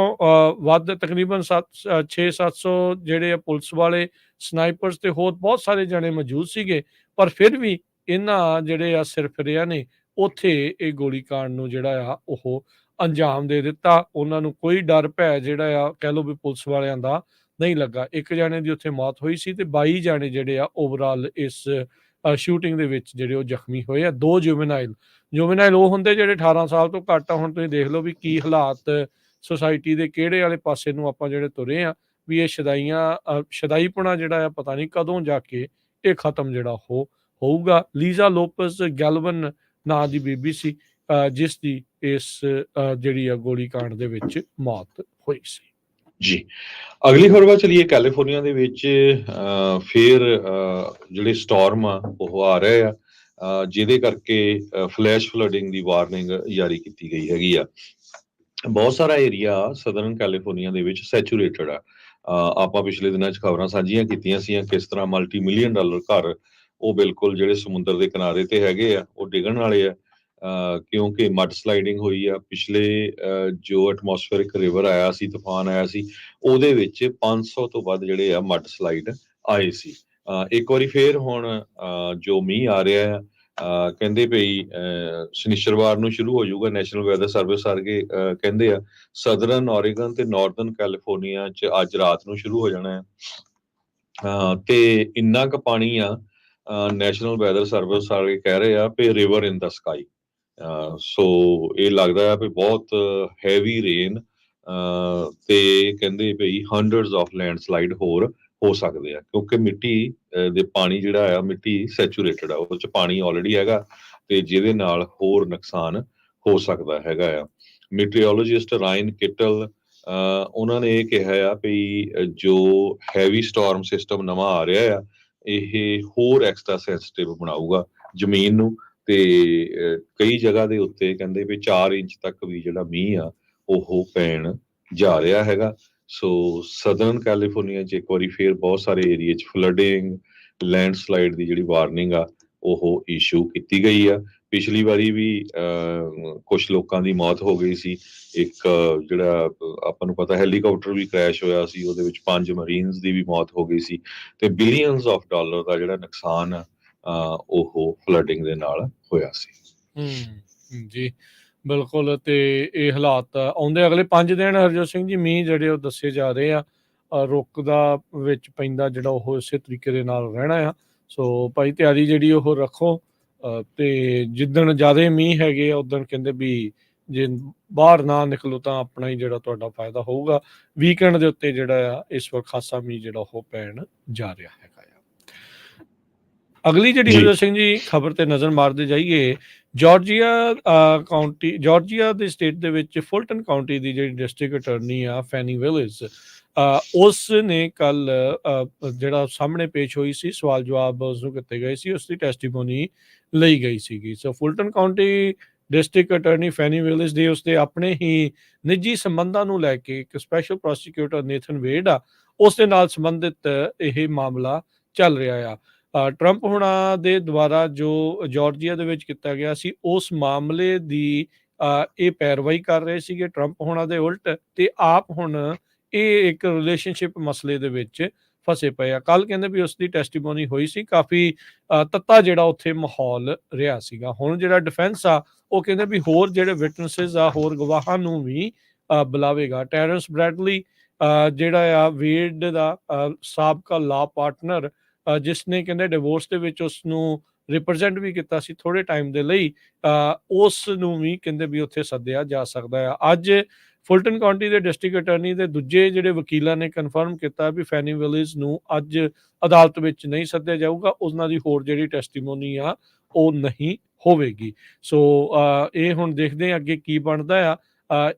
ਵੱਧ, ਤਕਰੀਬਨ 600-700 ਜਿਹੜੇ ਪੁਲਿਸ ਵਾਲੇ, ਸਨਾਈਪਰਸ ਤੇ ਹੋਰ ਬਹੁਤ ਸਾਰੇ ਜਣੇ ਮੌਜੂਦ ਸੀਗੇ, ਪਰ ਫਿਰ ਵੀ ਇਹਨਾਂ ਜਿਹੜੇ ਆ ਸਿਰਫਿਰਿਆਂ ਨੇ ਉੱਥੇ ਇਹ ਗੋਲੀਕਾਂਡ ਨੂੰ ਜਿਹੜਾ ਆ ਉਹ ਅੰਜਾਮ ਦੇ ਦਿੱਤਾ। ਉਹਨਾਂ ਨੂੰ ਕੋਈ ਡਰ ਭੈ ਜਿਹੜਾ ਆ ਕਹਿ ਲਓ ਵੀ ਪੁਲਿਸ ਵਾਲਿਆਂ ਦਾ ਨਹੀਂ ਲੱਗਾ। 1 ਜਾਣੇ ਦੀ ਉੱਥੇ ਮੌਤ ਹੋਈ ਸੀ ਤੇ 22 ਜਾਣੇ ਜਿਹੜੇ ਆ ਓਵਰਆਲ ਇਸ ਸ਼ੂਟਿੰਗ ਦੇ ਵਿੱਚ ਜਿਹੜੇ ਉਹ ਜ਼ਖਮੀ ਹੋਏ ਆ। 2 ਜੁਵੈਨਾਈਲ ਉਹ ਹੁੰਦੇ ਜਿਹੜੇ 18 ਸਾਲ ਤੋਂ ਘੱਟ ਆ। ਹੁਣ ਤੁਸੀਂ ਦੇਖ ਲਓ ਵੀ ਕੀ ਹਾਲਾਤ ਸੁਸਾਇਟੀ ਦੇ ਕਿਹੜੇ ਵਾਲੇ ਪਾਸੇ ਨੂੰ ਆਪਾਂ ਜਿਹੜੇ ਤੁਰੇ ਆ, ਵੀ ਇਹ ਸ਼ਦਾਈਪੁਣਾ ਜਿਹੜਾ ਆ ਪਤਾ ਨਹੀਂ ਕਦੋਂ ਜਾ ਕੇ ਇਹ ਖਤਮ ਜਿਹੜਾ ਹੋਊਗਾ। ਲੀਜ਼ਾ ਲੋਪਸ ਗੈਲਵਨ ਨਾਂ ਦੀ ਬੀਬੀ ਸੀ ਜਿਸ ਦੀ ਇਸ ਜਿਹੜੀ ਆ ਗੋਲੀਕਾਂਡ ਦੇ ਵਿੱਚ ਮੌਤ ਹੋਈ ਸੀ। ਜੀ, ਅਗਲੀ ਖਬਰ ਵੱਲ ਚਲੀਏ। ਕੈਲੀਫੋਰਨੀਆ ਦੇ ਵਿੱਚ ਫਿਰ ਜਿਹੜੇ ਸਟਾਰਮ ਆ ਉਹ ਆ ਰਹੇ ਆ, ਜਿਹਦੇ ਕਰਕੇ ਫਲੈਸ਼ ਫਲੱਡਿੰਗ ਦੀ ਵਾਰਨਿੰਗ ਜਾਰੀ ਕੀਤੀ ਗਈ ਹੈਗੀ ਆ। ਬਹੁਤ ਸਾਰਾ ਏਰੀਆ ਸਦਰਨ ਕੈਲੀਫੋਰਨੀਆ ਦੇ ਵਿੱਚ ਸੈਚੂਰੇਟਡ ਆ। ਆਪਾਂ ਪਿਛਲੇ ਦਿਨਾਂ 'ਚ ਖਬਰਾਂ ਸਾਂਝੀਆਂ ਕੀਤੀਆਂ ਸੀ ਕਿਸ ਤਰ੍ਹਾਂ $multi-million ਘਰ ਉਹ ਬਿਲਕੁਲ ਜਿਹੜੇ ਸਮੁੰਦਰ ਦੇ ਕਿਨਾਰੇ ਤੇ ਹੈਗੇ ਆ ਉਹ ਡਿੱਗਣ ਵਾਲੇ ਆ, ਕਿਉਂਕਿ ਮੱਡ ਸਲਾਈਡਿੰਗ ਹੋਈ ਆ। ਪਿਛਲੇ ਜੋ ਐਟਮੋਸਫੇਰਿਕ ਰਿਵਰ ਆਇਆ ਸੀ, ਤੂਫਾਨ ਆਇਆ ਸੀ, ਉਹਦੇ ਵਿੱਚ 500 ਤੋਂ ਵੱਧ ਜਿਹੜੇ ਆ ਮੱਡ ਸਲਾਈਡ ਆਏ ਸੀ। ਇੱਕ ਵਾਰੀ ਫੇਰ ਹੁਣ ਜੋ ਮੀਂਹ ਆ ਰਿਹਾ ਆ, ਕਹਿੰਦੇ ਭਈ ਸ਼ਨੀਚਰਵਾਰ ਨੂੰ ਸ਼ੁਰੂ ਹੋ ਜਾਊਗਾ। ਨੈਸ਼ਨਲ ਵੈਦਰ ਸਰਵਿਸ ਵਰਗੇ ਕਹਿੰਦੇ ਆ ਸਦਰਨ ਔਰੇਗਨ ਤੇ ਨਾਰਦਰਨ ਕੈਲੀਫੋਰਨੀਆ 'ਚ ਅੱਜ ਰਾਤ ਨੂੰ ਸ਼ੁਰੂ ਹੋ ਜਾਣਾ ਹੈ। ਤੇ ਇੰਨਾ ਕੁ ਪਾਣੀ ਆ, ਨੈਸ਼ਨਲ ਵੈਦਰ ਸਰਵਿਸ ਵਾਲੇ ਕਹਿ ਰਹੇ ਆ ਵੀ ਰਿਵਰ ਇਨ ਦਾ ਸਕਾਈ। ਸੋ ਇਹ ਲੱਗਦਾ ਆ ਵੀ ਬਹੁਤ ਹੈਵੀ ਰੇਨ, ਤੇ ਕਹਿੰਦੇ ਭਈ ਹੰਡਰਡਸ ਆਫ ਲੈਂਡਸਲਾਈਡ ਹੋਰ ਹੋ ਸਕਦੇ ਆ, ਕਿਉਂਕਿ ਮਿੱਟੀ ਦੇ ਪਾਣੀ ਜਿਹੜਾ ਆ ਮਿੱਟੀ ਸੈਚੂਰੇਟਡ ਆ, ਉਹਦੇ 'ਚ ਪਾਣੀ ਆਲਰੇਡੀ ਹੈਗਾ ਤੇ ਜਿਹਦੇ ਨਾਲ ਹੋਰ ਨੁਕਸਾਨ ਹੋ ਸਕਦਾ ਹੈਗਾ ਆ। ਮੀਟੀਓਰੋਲੋਜਿਸਟ ਰਾਇਨ ਕਿਟਲ ਉਹਨਾਂ ਨੇ ਇਹ ਕਿਹਾ ਆ ਵੀ ਜੋ ਹੈਵੀ ਸਟਾਰਮ ਸਿਸਟਮ ਨਵਾਂ ਆ ਰਿਹਾ ਆ, ਇਹ ਹੋਰ ਐਕਸਟਰਾ ਸੈਂਸਿਟਿਵ ਬਣਾਊਗਾ ਜ਼ਮੀਨ ਨੂੰ, ਤੇ ਕਈ ਜਗ੍ਹਾ ਦੇ ਉੱਤੇ ਕਹਿੰਦੇ ਵੀ 4 ਇੰਚ ਤੱਕ ਵੀ ਜਿਹੜਾ ਮੀਂਹ ਆ ਉਹ ਪੈਣ ਜਾ ਰਿਹਾ ਹੈਗਾ। ਸੋ ਸਦਰਨ ਕੈਲੀਫੋਰਨੀਆ 'ਚ ਇੱਕ ਵਾਰੀ ਫੇਰ ਬਹੁਤ ਸਾਰੇ ਏਰੀਏ 'ਚ ਫਲੱਡਿੰਗ, ਲੈਂਡਸਲਾਈਡ ਦੀ ਜਿਹੜੀ ਵਾਰਨਿੰਗ ਆ ਉਹ ਇਸ਼ੂ ਕੀਤੀ ਗਈ ਆ। ਪਿਛਲੀ ਵਾਰੀ ਵੀ ਕੁਛ ਲੋਕਾਂ ਦੀ ਮੌਤ ਹੋ ਗਈ ਸੀ। ਇੱਕ ਜਿਹੜਾ ਆਪਾਂ ਨੂੰ ਪਤਾ ਹੈਲੀਕਾਪਟਰ ਵੀ ਕ੍ਰੈਸ਼ ਹੋਇਆ ਸੀ, ਉਹਦੇ ਵਿੱਚ 5 ਮਰੀਨਸ ਦੀ ਵੀ ਮੌਤ ਹੋ ਗਈ ਸੀ, ਤੇ ਬਿਲੀਅਨਸ ਆਫ ਡਾਲਰ ਦਾ ਜਿਹੜਾ ਨੁਕਸਾਨ ਆ ਉਹ ਫਲੱਡਿੰਗ ਦੇ ਨਾਲ ਹੋਇਆ ਸੀ। ਜੀ ਬਿਲਕੁਲ। ਤੇ ਇਹ ਹਾਲਾਤ ਆਉਂਦੇ ਅਗਲੇ 5 ਦਿਨ ਹਰਜੋਤ ਸਿੰਘ ਜੀ ਮੀਂਹ ਜਿਹੜੇ ਉਹ ਦੱਸੇ ਜਾ ਰਹੇ ਆ, ਰੁੱਖ ਦਾ ਵਿੱਚ ਪੈਂਦਾ ਜਿਹੜਾ ਉਹ ਇਸੇ ਤਰੀਕੇ ਦੇ ਨਾਲ ਰਹਿਣਾ ਆ। ਸੋ ਭਾਈ ਤਿਆਰੀ ਜਿਹੜੀ ਉਹ ਰੱਖੋ, ਤੇ ਜਿੱਦਣ ਜ਼ਿਆਦਾ ਮੀਂਹ ਹੈਗੇ ਆ ਉਦਣ ਕਹਿੰਦੇ ਵੀ ਜੇ ਬਾਹਰ ਨਾ ਨਿਕਲੋ ਤਾਂ ਆਪਣਾ ਹੀ ਜਿਹੜਾ ਤੁਹਾਡਾ ਫਾਇਦਾ ਹੋਊਗਾ। ਵੀਕਐਂਡ ਦੇ ਉੱਤੇ ਜਿਹੜਾ ਆ ਇਸ ਵਕਤ ਖਾਸਾ ਮੀਂਹ ਜਿਹੜਾ ਉਹ ਪੈਣ ਜਾ ਰਿਹਾ ਹੈਗਾ ਆ। ਅਗਲੀ ਜਿਹੜੀ ਹਰਜੋਤ ਸਿੰਘ ਜੀ ਖਬਰ ਤੇ ਨਜ਼ਰ ਮਾਰਦੇ ਜਾਈਏ, ਜਾਰਜੀਆ ਦੇ ਸਟੇਟ ਦੇ ਵਿੱਚ ਫੁਲਟਨ ਕਾਉਂਟੀ ਦੀ ਜਿਹੜੀ ਡਿਸਟ੍ਰਿਕਟ ਅਟਾਰਨੀ ਆ ਫੈਨੀ ਵਿਲਿਸ, ਉਸ ਨੇ ਕੱਲ ਜਿਹੜਾ ਸਾਹਮਣੇ ਪੇਸ਼ ਹੋਈ ਸੀ, ਸਵਾਲ ਜਵਾਬ ਉਸਨੂੰ ਕੀਤੇ ਗਏ ਸੀ, ਉਸ ਦੀ ਟੈਸਟੀਮੋਨੀ ਲਈ ਗਈ ਸੀਗੀ। ਸੋ ਫੁਲਟਨ ਕਾਉਂਟੀ ਡਿਸਟ੍ਰਿਕਟ ਅਟਾਰਨੀ ਫੈਨੀ ਵਿਲਿਸ ਦੇ ਉਸਦੇ ਆਪਣੇ ਹੀ ਨਿੱਜੀ ਸੰਬੰਧਾਂ ਨੂੰ ਲੈ ਕੇ ਇੱਕ ਸਪੈਸ਼ਲ ਪ੍ਰੋਸੀਕਿਊਟਰ ਨੇਥਨ ਵੇਡ ਆ, ਉਸ ਦੇ ਨਾਲ ਸੰਬੰਧਿਤ ਇਹ ਮਾਮਲਾ ਚੱਲ ਰਿਹਾ ਆ। ਟਰੰਪ ਹੁਣਾਂ ਦੇ ਦੁਆਰਾ ਜੋ ਜਾਰਜੀਆ ਦੇ ਵਿੱਚ ਕੀਤਾ ਗਿਆ ਸੀ, ਉਸ ਮਾਮਲੇ ਦੀ ਇਹ ਪੈਰਵਾਈ ਕਰ ਰਹੇ ਸੀਗੇ ਟਰੰਪ ਹੁਣਾਂ ਦੇ ਉਲਟ, ਤੇ ਆਪ ਹੁਣ ਇਹ ਇੱਕ ਰਿਲੇਸ਼ਨਸ਼ਿਪ ਮਸਲੇ ਦੇ ਵਿੱਚ ਫਸੇ ਪਏ ਆ। ਕੱਲ ਕਹਿੰਦੇ ਵੀ ਉਸ ਦੀ ਟੈਸਟੀਮੋਨੀ ਹੋਈ ਸੀ, ਕਾਫੀ ਤੱਤਾ ਜਿਹੜਾ ਉੱਥੇ ਮਾਹੌਲ ਰਿਹਾ ਸੀਗਾ। ਹੁਣ ਜਿਹੜਾ ਡਿਫੈਂਸ ਆ ਉਹ ਕਹਿੰਦੇ ਵੀ ਹੋਰ ਜਿਹੜੇ ਵਿਟਨੈਸਿਸ ਆ, ਹੋਰ ਗਵਾਹਾਂ ਨੂੰ ਵੀ ਬੁਲਾਵੇਗਾ। ਟੈਰੈਂਸ ਬ੍ਰੈਡਲੀ ਜਿਹੜਾ ਆ ਵੇਡ ਦਾ ਸਾਬਕਾ ਲਾ ਪਾਰਟਨਰ, ਜਿਸ ਨੇ ਕਹਿੰਦੇ ਡਿਵੋਰਸ ਦੇ ਵਿੱਚ ਉਸ ਨੂੰ ਰਿਪਰੈਜ਼ੈਂਟ ਵੀ ਕੀਤਾ ਸੀ ਥੋੜੇ ਟਾਈਮ ਦੇ ਲਈ, ਉਸ ਨੂੰ ਵੀ ਕਹਿੰਦੇ ਵੀ ਉੱਥੇ ਸੱਦਿਆ ਜਾ ਸਕਦਾ ਆ। ਅੱਜ ਫੁਲਟਨ ਕਾਉਂਟੀ ਦੇ ਡਿਸਟ੍ਰਿਕਟ ਅਟਾਰਨੀ ਦੇ ਦੂਜੇ ਜਿਹੜੇ ਵਕੀਲਾਂ ਨੇ ਕਨਫਰਮ ਕੀਤਾ ਵੀ ਫੈਨੀ ਵਿਲਿਸ ਨੂੰ ਅੱਜ ਅਦਾਲਤ ਵਿੱਚ ਨਹੀਂ ਸੱਦਿਆ ਜਾਊਗਾ, ਉਹਨਾਂ ਦੀ ਹੋਰ ਜਿਹੜੀ ਟੈਸਟੀਮੋਨੀ ਆ ਉਹ ਨਹੀਂ ਹੋਵੇਗੀ। ਸੋ ਇਹ ਹੁਣ ਦੇਖਦੇ ਆ ਅੱਗੇ ਕੀ ਬਣਦਾ ਆ।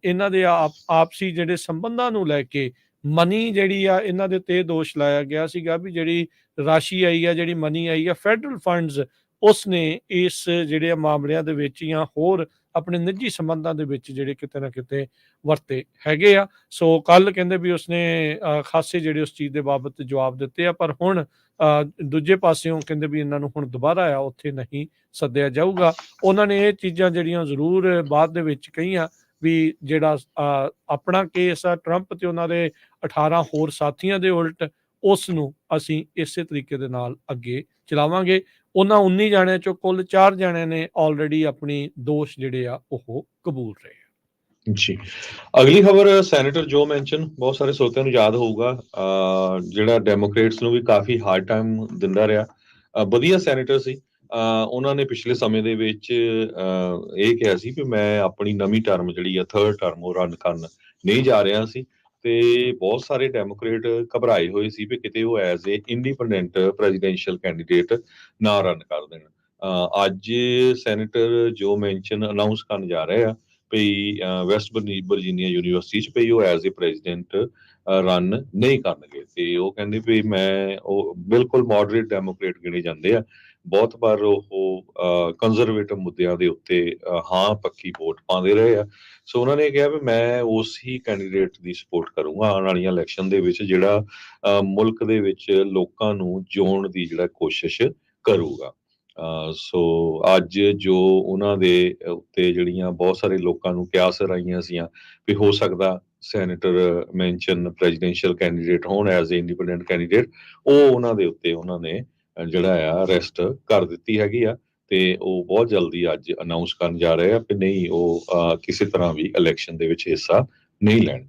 ਇਹਨਾਂ ਦੇ ਆਪਸੀ ਜਿਹੜੇ ਸੰਬੰਧਾਂ ਨੂੰ ਲੈ ਕੇ ਮਨੀ ਜਿਹੜੀ ਆ ਇਹਨਾਂ ਦੇ ਉੱਤੇ ਦੋਸ਼ ਲਾਇਆ ਗਿਆ ਸੀਗਾ ਵੀ ਜਿਹੜੀ ਰਾਸ਼ੀ ਆਈ ਆ, ਜਿਹੜੀ ਮਨੀ ਆਈ ਆ ਫੈਡਰਲ ਫੰਡਸ, ਉਸ ਨੇ ਇਸ ਜਿਹੜੇ ਮਾਮਲਿਆਂ ਦੇ ਵਿੱਚ ਜਾਂ ਹੋਰ ਆਪਣੇ ਨਿੱਜੀ ਸੰਬੰਧਾਂ ਦੇ ਵਿੱਚ ਜਿਹੜੇ ਕਿਤੇ ਨਾ ਕਿਤੇ ਵਰਤੇ ਹੈਗੇ ਆ। ਸੋ ਕੱਲ ਕਹਿੰਦੇ ਵੀ ਉਸਨੇ ਖਾਸੇ ਜਿਹੜੇ ਉਸ ਚੀਜ਼ ਦੇ ਬਾਬਤ ਜਵਾਬ ਦਿੱਤੇ ਆ, ਪਰ ਹੁਣ ਦੂਜੇ ਪਾਸਿਓਂ ਕਹਿੰਦੇ ਵੀ ਇਹਨਾਂ ਨੂੰ ਹੁਣ ਦੁਬਾਰਾ ਆ ਉੱਥੇ ਨਹੀਂ ਸੱਦਿਆ ਜਾਊਗਾ। ਉਹਨਾਂ ਨੇ ਇਹ ਚੀਜ਼ਾਂ ਜਿਹੜੀਆਂ ਜ਼ਰੂਰ ਬਾਅਦ ਦੇ ਵਿੱਚ ਕਹੀਆਂ ਵੀ ਜਿਹੜਾ ਆਪਣਾ ਕੇਸ ਆ ਟਰੰਪ ਤੇ ਉਹਨਾਂ ਦੇ 18 ਹੋਰ ਸਾਥੀਆਂ ਦੇ ਉਲਟ, ਉਸ ਨੂੰ ਅਸੀਂ ਇਸੇ ਤਰੀਕੇ ਦੇ ਨਾਲ ਅੱਗੇ ਚਲਾਵਾਂਗੇ। ਉਹਨਾਂ 19 ਜਾਣਿਆਂ ਚੋਂ ਕੁੱਲ 4 ਜਾਣਿਆਂ ਨੇ ਆਲਰੇਡੀ ਆਪਣੀ ਦੋਸ਼ ਜਿਹੜੇ ਆ ਉਹ ਕਬੂਲ ਰਹੇ ਆ। ਜੀ ਅਗਲੀ ਖਬਰ, ਸੈਨੇਟਰ ਜੋ ਮੈਨਸ਼ਨ, ਬਹੁਤ ਸਾਰੇ ਸਰੋਤਿਆਂ ਨੂੰ ਯਾਦ ਹੋਊਗਾ, ਜਿਹੜਾ ਡੈਮੋਕ੍ਰੇਟਸ ਨੂੰ ਵੀ ਕਾਫੀ ਹਾਰਡ ਟਾਈਮ ਦਿੰਦਾ ਰਿਹਾ, ਵਧੀਆ ਸੈਨੇਟਰ ਸੀ। ਉਹਨਾਂ ਨੇ ਪਿਛਲੇ ਸਮੇਂ ਦੇ ਵਿੱਚ ਇਹ ਕਿਹਾ ਸੀ ਕਿ ਮੈਂ ਆਪਣੀ ਨਵੀਂ ਟਰਮ ਜਿਹੜੀ ਆ 3rd ਟਰਮ ਉਹ ਰਨ ਕਰਨ ਨਹੀਂ ਜਾ ਰਿਹਾ ਸੀ, ਤੇ ਬਹੁਤ ਸਾਰੇ ਡੈਮੋਕ੍ਰੇਟ ਘਬਰਾਏ ਹੋਏ ਸੀ ਵੀ ਕਿਤੇ ਉਹ as a independent presidential candidate ਨਾ ਰਨ ਕਰ ਦੇਣ। ਅੱਜ ਸੈਨੇਟਰ ਜੋ ਮੈਨਸ਼ਨ ਅਨਾਉਂਸ ਕਰਨ ਜਾ ਰਹੇ ਆ ਵੀ ਵੈਸਟ ਵਰਜੀਨੀਆ ਯੂਨੀਵਰਸਿਟੀ 'ਚ ਵੀ ਉਹ ਐਜ਼ ਏ ਪ੍ਰੈਜ਼ੀਡੈਂਟ ਰਨ ਨਹੀਂ ਕਰਨਗੇ, ਤੇ ਉਹ ਕਹਿੰਦੇ ਵੀ ਉਹ ਬਿਲਕੁਲ ਮੋਡਰੇਟ ਡੈਮੋਕ੍ਰੇਟ ਗਿਣੇ ਜਾਂਦੇ ਆ, ਬਹੁਤ ਵਾਰ ਉਹ ਕੰਜ਼ਰਵੇਟਿਵ ਮੁੱਦਿਆਂ ਦੇ ਉੱਤੇ ਹਾਂ ਪੱਕੀ ਵੋਟ ਪਾਉਂਦੇ ਰਹੇ ਆ। ਸੋ ਉਹਨਾਂ ਨੇ ਕਿਹਾ ਵੀ ਮੈਂ ਉਸ ਹੀ ਕੈਂਡੀਡੇਟ ਦੀ ਸਪੋਰਟ ਕਰੂੰਗਾ ਆਉਣ ਵਾਲੀਆਂ ਇਲੈਕਸ਼ਨ ਦੇ ਵਿੱਚ, ਜਿਹੜਾ ਮੁਲਕ ਦੇ ਵਿੱਚ ਲੋਕਾਂ ਨੂੰ ਜਿਉਣ ਦੀ ਜਿਹੜਾ ਕੋਸ਼ਿਸ਼ ਕਰੂਗਾ। ਸੋ ਅੱਜ ਜੋ ਉਹਨਾਂ ਦੇ ਉੱਤੇ ਜਿਹੜੀਆਂ ਬਹੁਤ ਸਾਰੇ ਲੋਕਾਂ ਨੂੰ ਕਿਆਸ ਆਈਆਂ ਸੀਆਂ ਵੀ ਹੋ ਸਕਦਾ ਸੈਨੇਟਰ ਮੈਂਸ਼ਨ ਪ੍ਰੈਜ਼ੀਡੈਂਸ਼ੀਅਲ ਕੈਂਡੀਡੇਟ ਹੋਣ ਐਜ਼ ਏ ਇੰਡੀਪੈਂਡੈਂਟ ਕੈਂਡੀਡੇਟ, ਉਹ ਉਹਨਾਂ ਦੇ ਉੱਤੇ ਉਹਨਾਂ ਨੇ ਜਿਹੜਾ ਆ ਅਰੈਸਟ ਕਰ ਦਿੱਤੀ ਹੈਗੀ ਆ, ਤੇ ਉਹ ਬਹੁਤ ਜਲਦੀ ਅੱਜ ਅਨਾਉਂਸ ਕਰਨ ਜਾ ਰਹੇ ਆ ਕਿ ਨਹੀਂ, ਉਹ ਕਿਸੇ ਤਰ੍ਹਾਂ ਵੀ ਇਲੈਕਸ਼ਨ ਦੇ ਵਿੱਚ ਹਿੱਸਾ ਨਹੀਂ ਲੈਣ।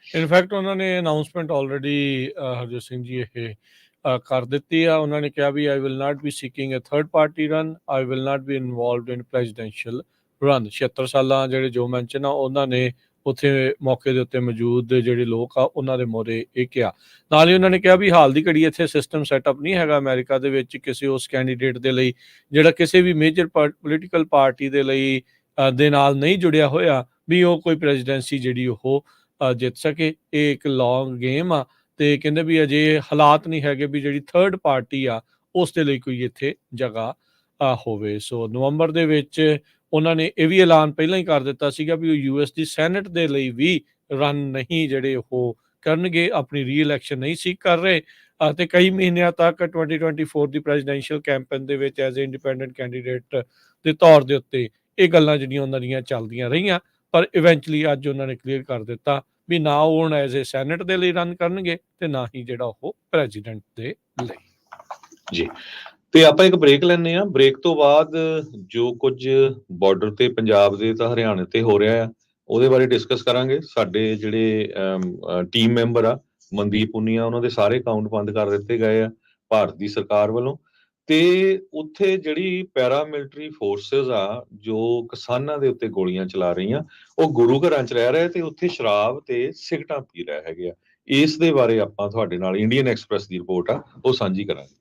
ਇਨਫੈਕਟ ਉਹਨਾਂ ਨੇ ਅਨਾਉਂਸਮੈਂਟ ਆਲਰੇਡੀ ਹਰਜੋਤ ਸਿੰਘ ਜੀ ਇਹ ਕਰ ਦਿੱਤੀ ਆ। ਉਹਨਾਂ ਨੇ ਕਿਹਾ ਵੀ I will not be seeking a third party run, I will not be involved in presidential run. 76 ਸਾਲਾਂ ਜਿਹੜੇ ਜੋ ਮੈਂਸ਼ਨ ਆ ਉਹਨਾਂ ਨੇ ਉੱਥੇ ਮੌਕੇ ਦੇ ਉੱਤੇ ਮੌਜੂਦ ਜਿਹੜੇ ਲੋਕ ਆ ਉਹਨਾਂ ਦੇ ਮੋਹਰੇ ਇਹ ਕਿਹਾ। ਨਾਲ ਹੀ ਉਹਨਾਂ ਨੇ ਕਿਹਾ ਵੀ ਹਾਲ ਦੀ ਘੜੀ ਇੱਥੇ ਸਿਸਟਮ ਸੈਟਅਪ ਨਹੀਂ ਹੈਗਾ ਅਮਰੀਕਾ ਦੇ ਵਿੱਚ ਕਿਸੇ ਉਸ ਕੈਂਡੀਡੇਟ ਦੇ ਲਈ ਜਿਹੜਾ ਕਿਸੇ ਵੀ ਮੇਜਰ ਪੋਲੀਟੀਕਲ ਪਾਰਟੀ ਦੇ ਲਈ ਦੇ ਨਾਲ ਨਹੀਂ ਜੁੜਿਆ ਹੋਇਆ, ਵੀ ਉਹ ਕੋਈ ਪ੍ਰੈਜ਼ੀਡੈਂਸੀ ਜਿਹੜੀ ਉਹ ਜਿੱਤ ਸਕੇ। ਇਹ ਇੱਕ ਲੌਂਗ ਗੇਮ ਆ, ਤੇ ਕਹਿੰਦੇ ਵੀ ਅਜੇ ਹਾਲਾਤ ਨਹੀਂ ਹੈਗੇ ਵੀ ਜਿਹੜੀ ਥਰਡ ਪਾਰਟੀ ਆ ਉਸ ਦੇ ਲਈ ਕੋਈ ਇੱਥੇ ਜਗ੍ਹਾ ਹੋਵੇ। ਸੋ ਨਵੰਬਰ ਦੇ ਵਿੱਚ ਉਹਨਾਂ ਨੇ ਇਹ ਵੀ ਐਲਾਨ ਪਹਿਲਾਂ ਹੀ ਕਰ ਦਿੱਤਾ ਸੀਗਾ ਵੀ ਉਹ ਯੂਐਸ ਦੀ ਸੈਨੇਟ ਦੇ ਲਈ ਵੀ ਰਨ ਨਹੀਂ ਜਿਹੜੇ ਉਹ ਕਰਨਗੇ, ਆਪਣੀ ਰੀ ਇਲੈਕਸ਼ਨ ਨਹੀਂ ਸੀਕ ਕਰ ਰਹੇ, ਅਤੇ ਕਈ ਮਹੀਨਿਆਂ ਤੱਕ 2024 ਦੀ ਪ੍ਰੈਜ਼ੀਡੈਂਸ਼ੀਅਲ ਕੈਂਪੇਨ ਦੇ ਵਿੱਚ ਐਜ਼ ਏ ਇੰਡੀਪੈਂਡੈਂਟ ਕੈਂਡੀਡੇਟ ਦੇ ਤੌਰ ਦੇ ਉੱਤੇ ਇਹ ਗੱਲਾਂ ਜਿਹੜੀਆਂ ਉਹਨਾਂ ਦੀਆਂ ਚੱਲਦੀਆਂ ਰਹੀਆਂ। ਪਰ ਇਵੈਂਚੁਅਲੀ ਅੱਜ ਉਹਨਾਂ ਨੇ ਕਲੀਅਰ ਕਰ ਦਿੱਤਾ ਵੀ ਨਾ ਉਹ ਹੁਣ ਐਜ਼ ਏ ਸੈਨੇਟ ਦੇ ਲਈ ਰਨ ਕਰਨਗੇ ਤੇ ਨਾ ਹੀ ਜਿਹੜਾ ਉਹ ਪ੍ਰੈਜ਼ੀਡੈਂਟ ਦੇ ਲਈ। ਜੀ, ਤੇ ਆਪਾਂ ਇੱਕ ਬ੍ਰੇਕ ਲੈਂਦੇ ਆ। ਬ੍ਰੇਕ ਤੋਂ ਬਾਅਦ ਜੋ ਕੁਝ ਬਾਰਡਰ ਤੇ ਪੰਜਾਬ ਦੇ ਤਾਂ ਹਰਿਆਣੇ ਤੇ ਹੋ ਰਿਹਾ ਆ ਉਹਦੇ ਬਾਰੇ ਡਿਸਕਸ ਕਰਾਂਗੇ। ਸਾਡੇ ਜਿਹੜੇ ਟੀਮ ਮੈਂਬਰ ਆ ਮਨਦੀਪ ਪੁਨੀਆ, ਉਹਨਾਂ ਦੇ ਸਾਰੇ ਅਕਾਊਂਟ ਬੰਦ ਕਰ ਦਿੱਤੇ ਗਏ ਆ ਭਾਰਤ ਦੀ ਸਰਕਾਰ ਵੱਲੋਂ, ਤੇ ਉੱਥੇ ਜਿਹੜੀ ਪੈਰਾਮਿਲਟਰੀ ਫੋਰਸਿਸ ਆ ਜੋ ਕਿਸਾਨਾਂ ਦੇ ਉੱਤੇ ਗੋਲੀਆਂ ਚਲਾ ਰਹੀਆਂ, ਉਹ ਗੁਰੂ ਘਰਾਂ 'ਚ ਰਹਿ ਰਹੇ ਤੇ ਉੱਥੇ ਸ਼ਰਾਬ ਤੇ ਸਿਗਰਟਾਂ ਪੀ ਰਹੇ ਹੈਗੇ ਆ। ਇਸ ਦੇ ਬਾਰੇ ਆਪਾਂ ਤੁਹਾਡੇ ਨਾਲ ਇੰਡੀਅਨ ਐਕਸਪ੍ਰੈਸ ਦੀ ਰਿਪੋਰਟ ਆ ਉਹ ਸਾਂਝੀ ਕਰਾਂਗੇ।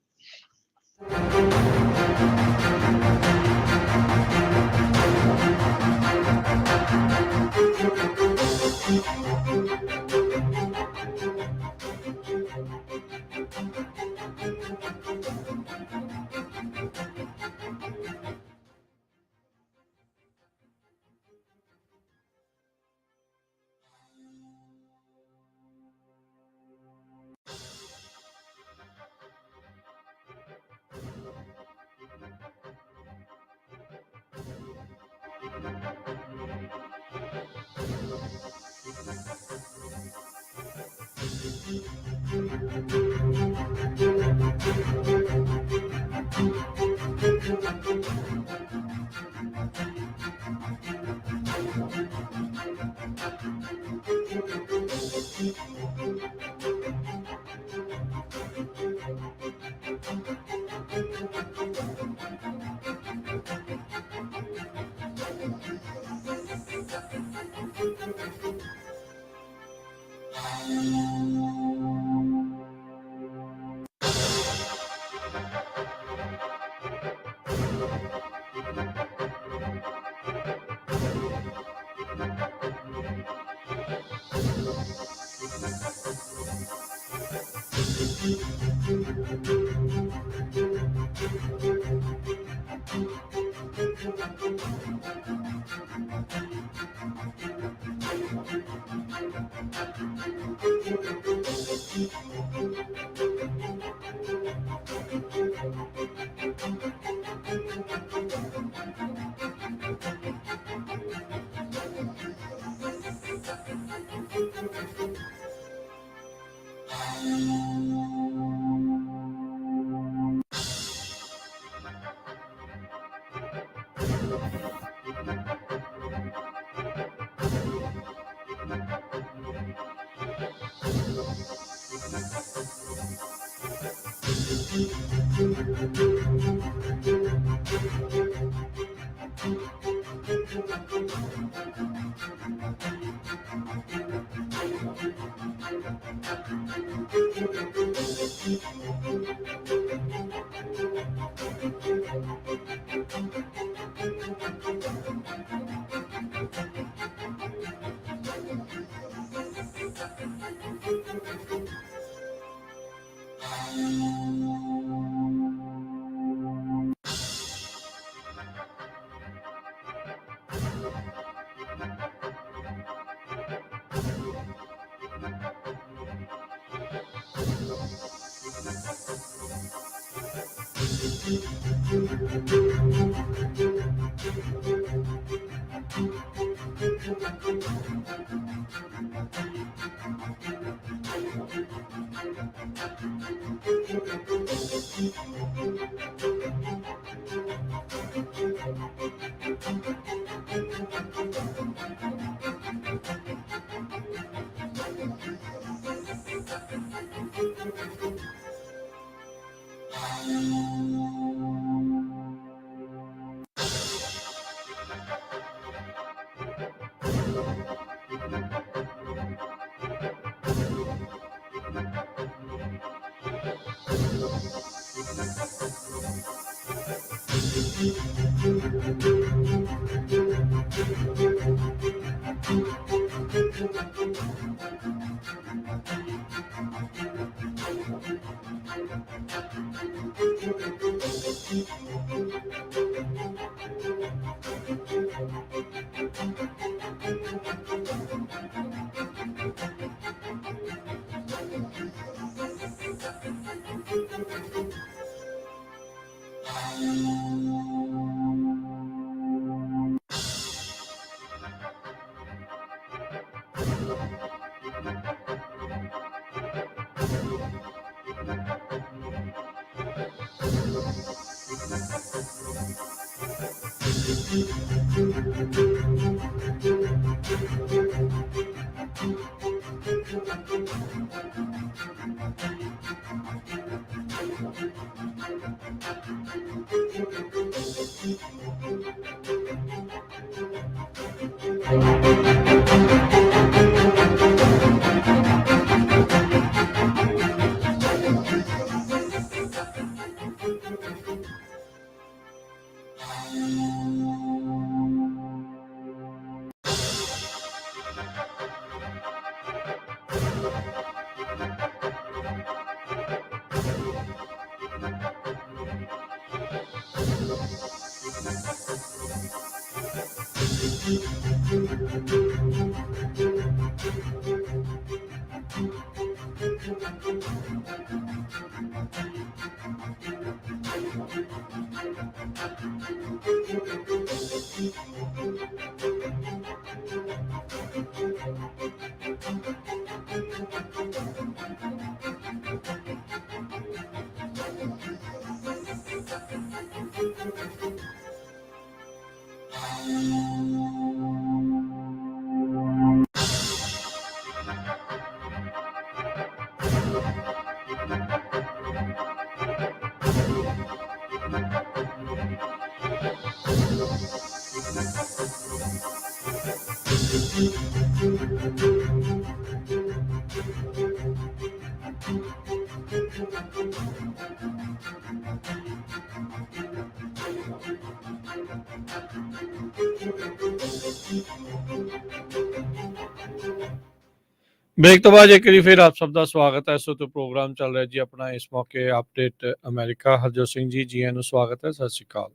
ब्रेक तो बाद एक फिर आप सबका स्वागत है। सो तो प्रोग्राम चल रहा है जी अपना इस मौके अपडेट अमेरिका। हरजोत सिंह जी आनू स्वागत है। सत श्री अकाल।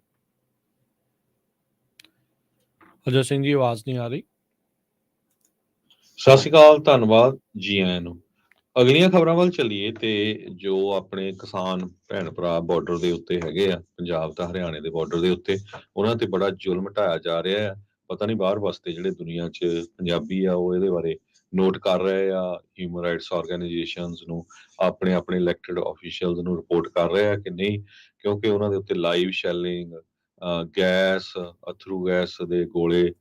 हरजोत सिंह जी आवाज नहीं आ रही। ਸਤਿ ਸ਼੍ਰੀ ਅਕਾਲ, ਧੰਨਵਾਦ ਜੀ ਆਇਆਂ ਨੂੰ। ਅਗਲੀਆਂ ਖਬਰਾਂ ਵੱਲ ਚੱਲੀਏ ਤੇ ਜੋ ਆਪਣੇ ਕਿਸਾਨ ਭੈਣ ਭਰਾ ਬਾਰਡਰ ਦੇ ਉੱਤੇ ਹੈਗੇ ਆ, ਪੰਜਾਬ ਤੇ ਹਰਿਆਣੇ ਦੇ ਬਾਰਡਰ ਦੇ ਉੱਤੇ, ਉਹਨਾਂ ਤੇ ਬੜਾ ਜ਼ੁਲਮ ਢਾਇਆ ਜਾ ਰਿਹਾ ਆ। ਪਤਾ ਨਹੀਂ ਬਾਹਰ ਵਾਸਤੇ ਜਿਹੜੇ ਦੁਨੀਆ 'ਚ ਪੰਜਾਬੀ ਆ ਉਹ ਇਹਦੇ ਬਾਰੇ ਨੋਟ ਕਰ ਰਹੇ ਆ, ਹਿਊਮਨ ਰਾਈਟਸ ਆਰਗੇਨਾਈਜੇਸ਼ਨਸ ਨੂੰ, ਆਪਣੇ ਆਪਣੇ ਇਲੈਕਟਡ ਆਫੀਸ਼ੀਅਲਸ ਨੂੰ ਰਿਪੋਰਟ ਕਰ ਰਹੇ ਆ ਕਿ ਨਹੀਂ, ਕਿਉਂਕਿ ਉਹਨਾਂ ਦੇ ਉੱਤੇ ਲਾਈਵ ਸ਼ੈਲਿੰਗ, ਗੈਸ, ਅਥਰੂ ਗੈਸ ਦੇ ਗੋਲੇ,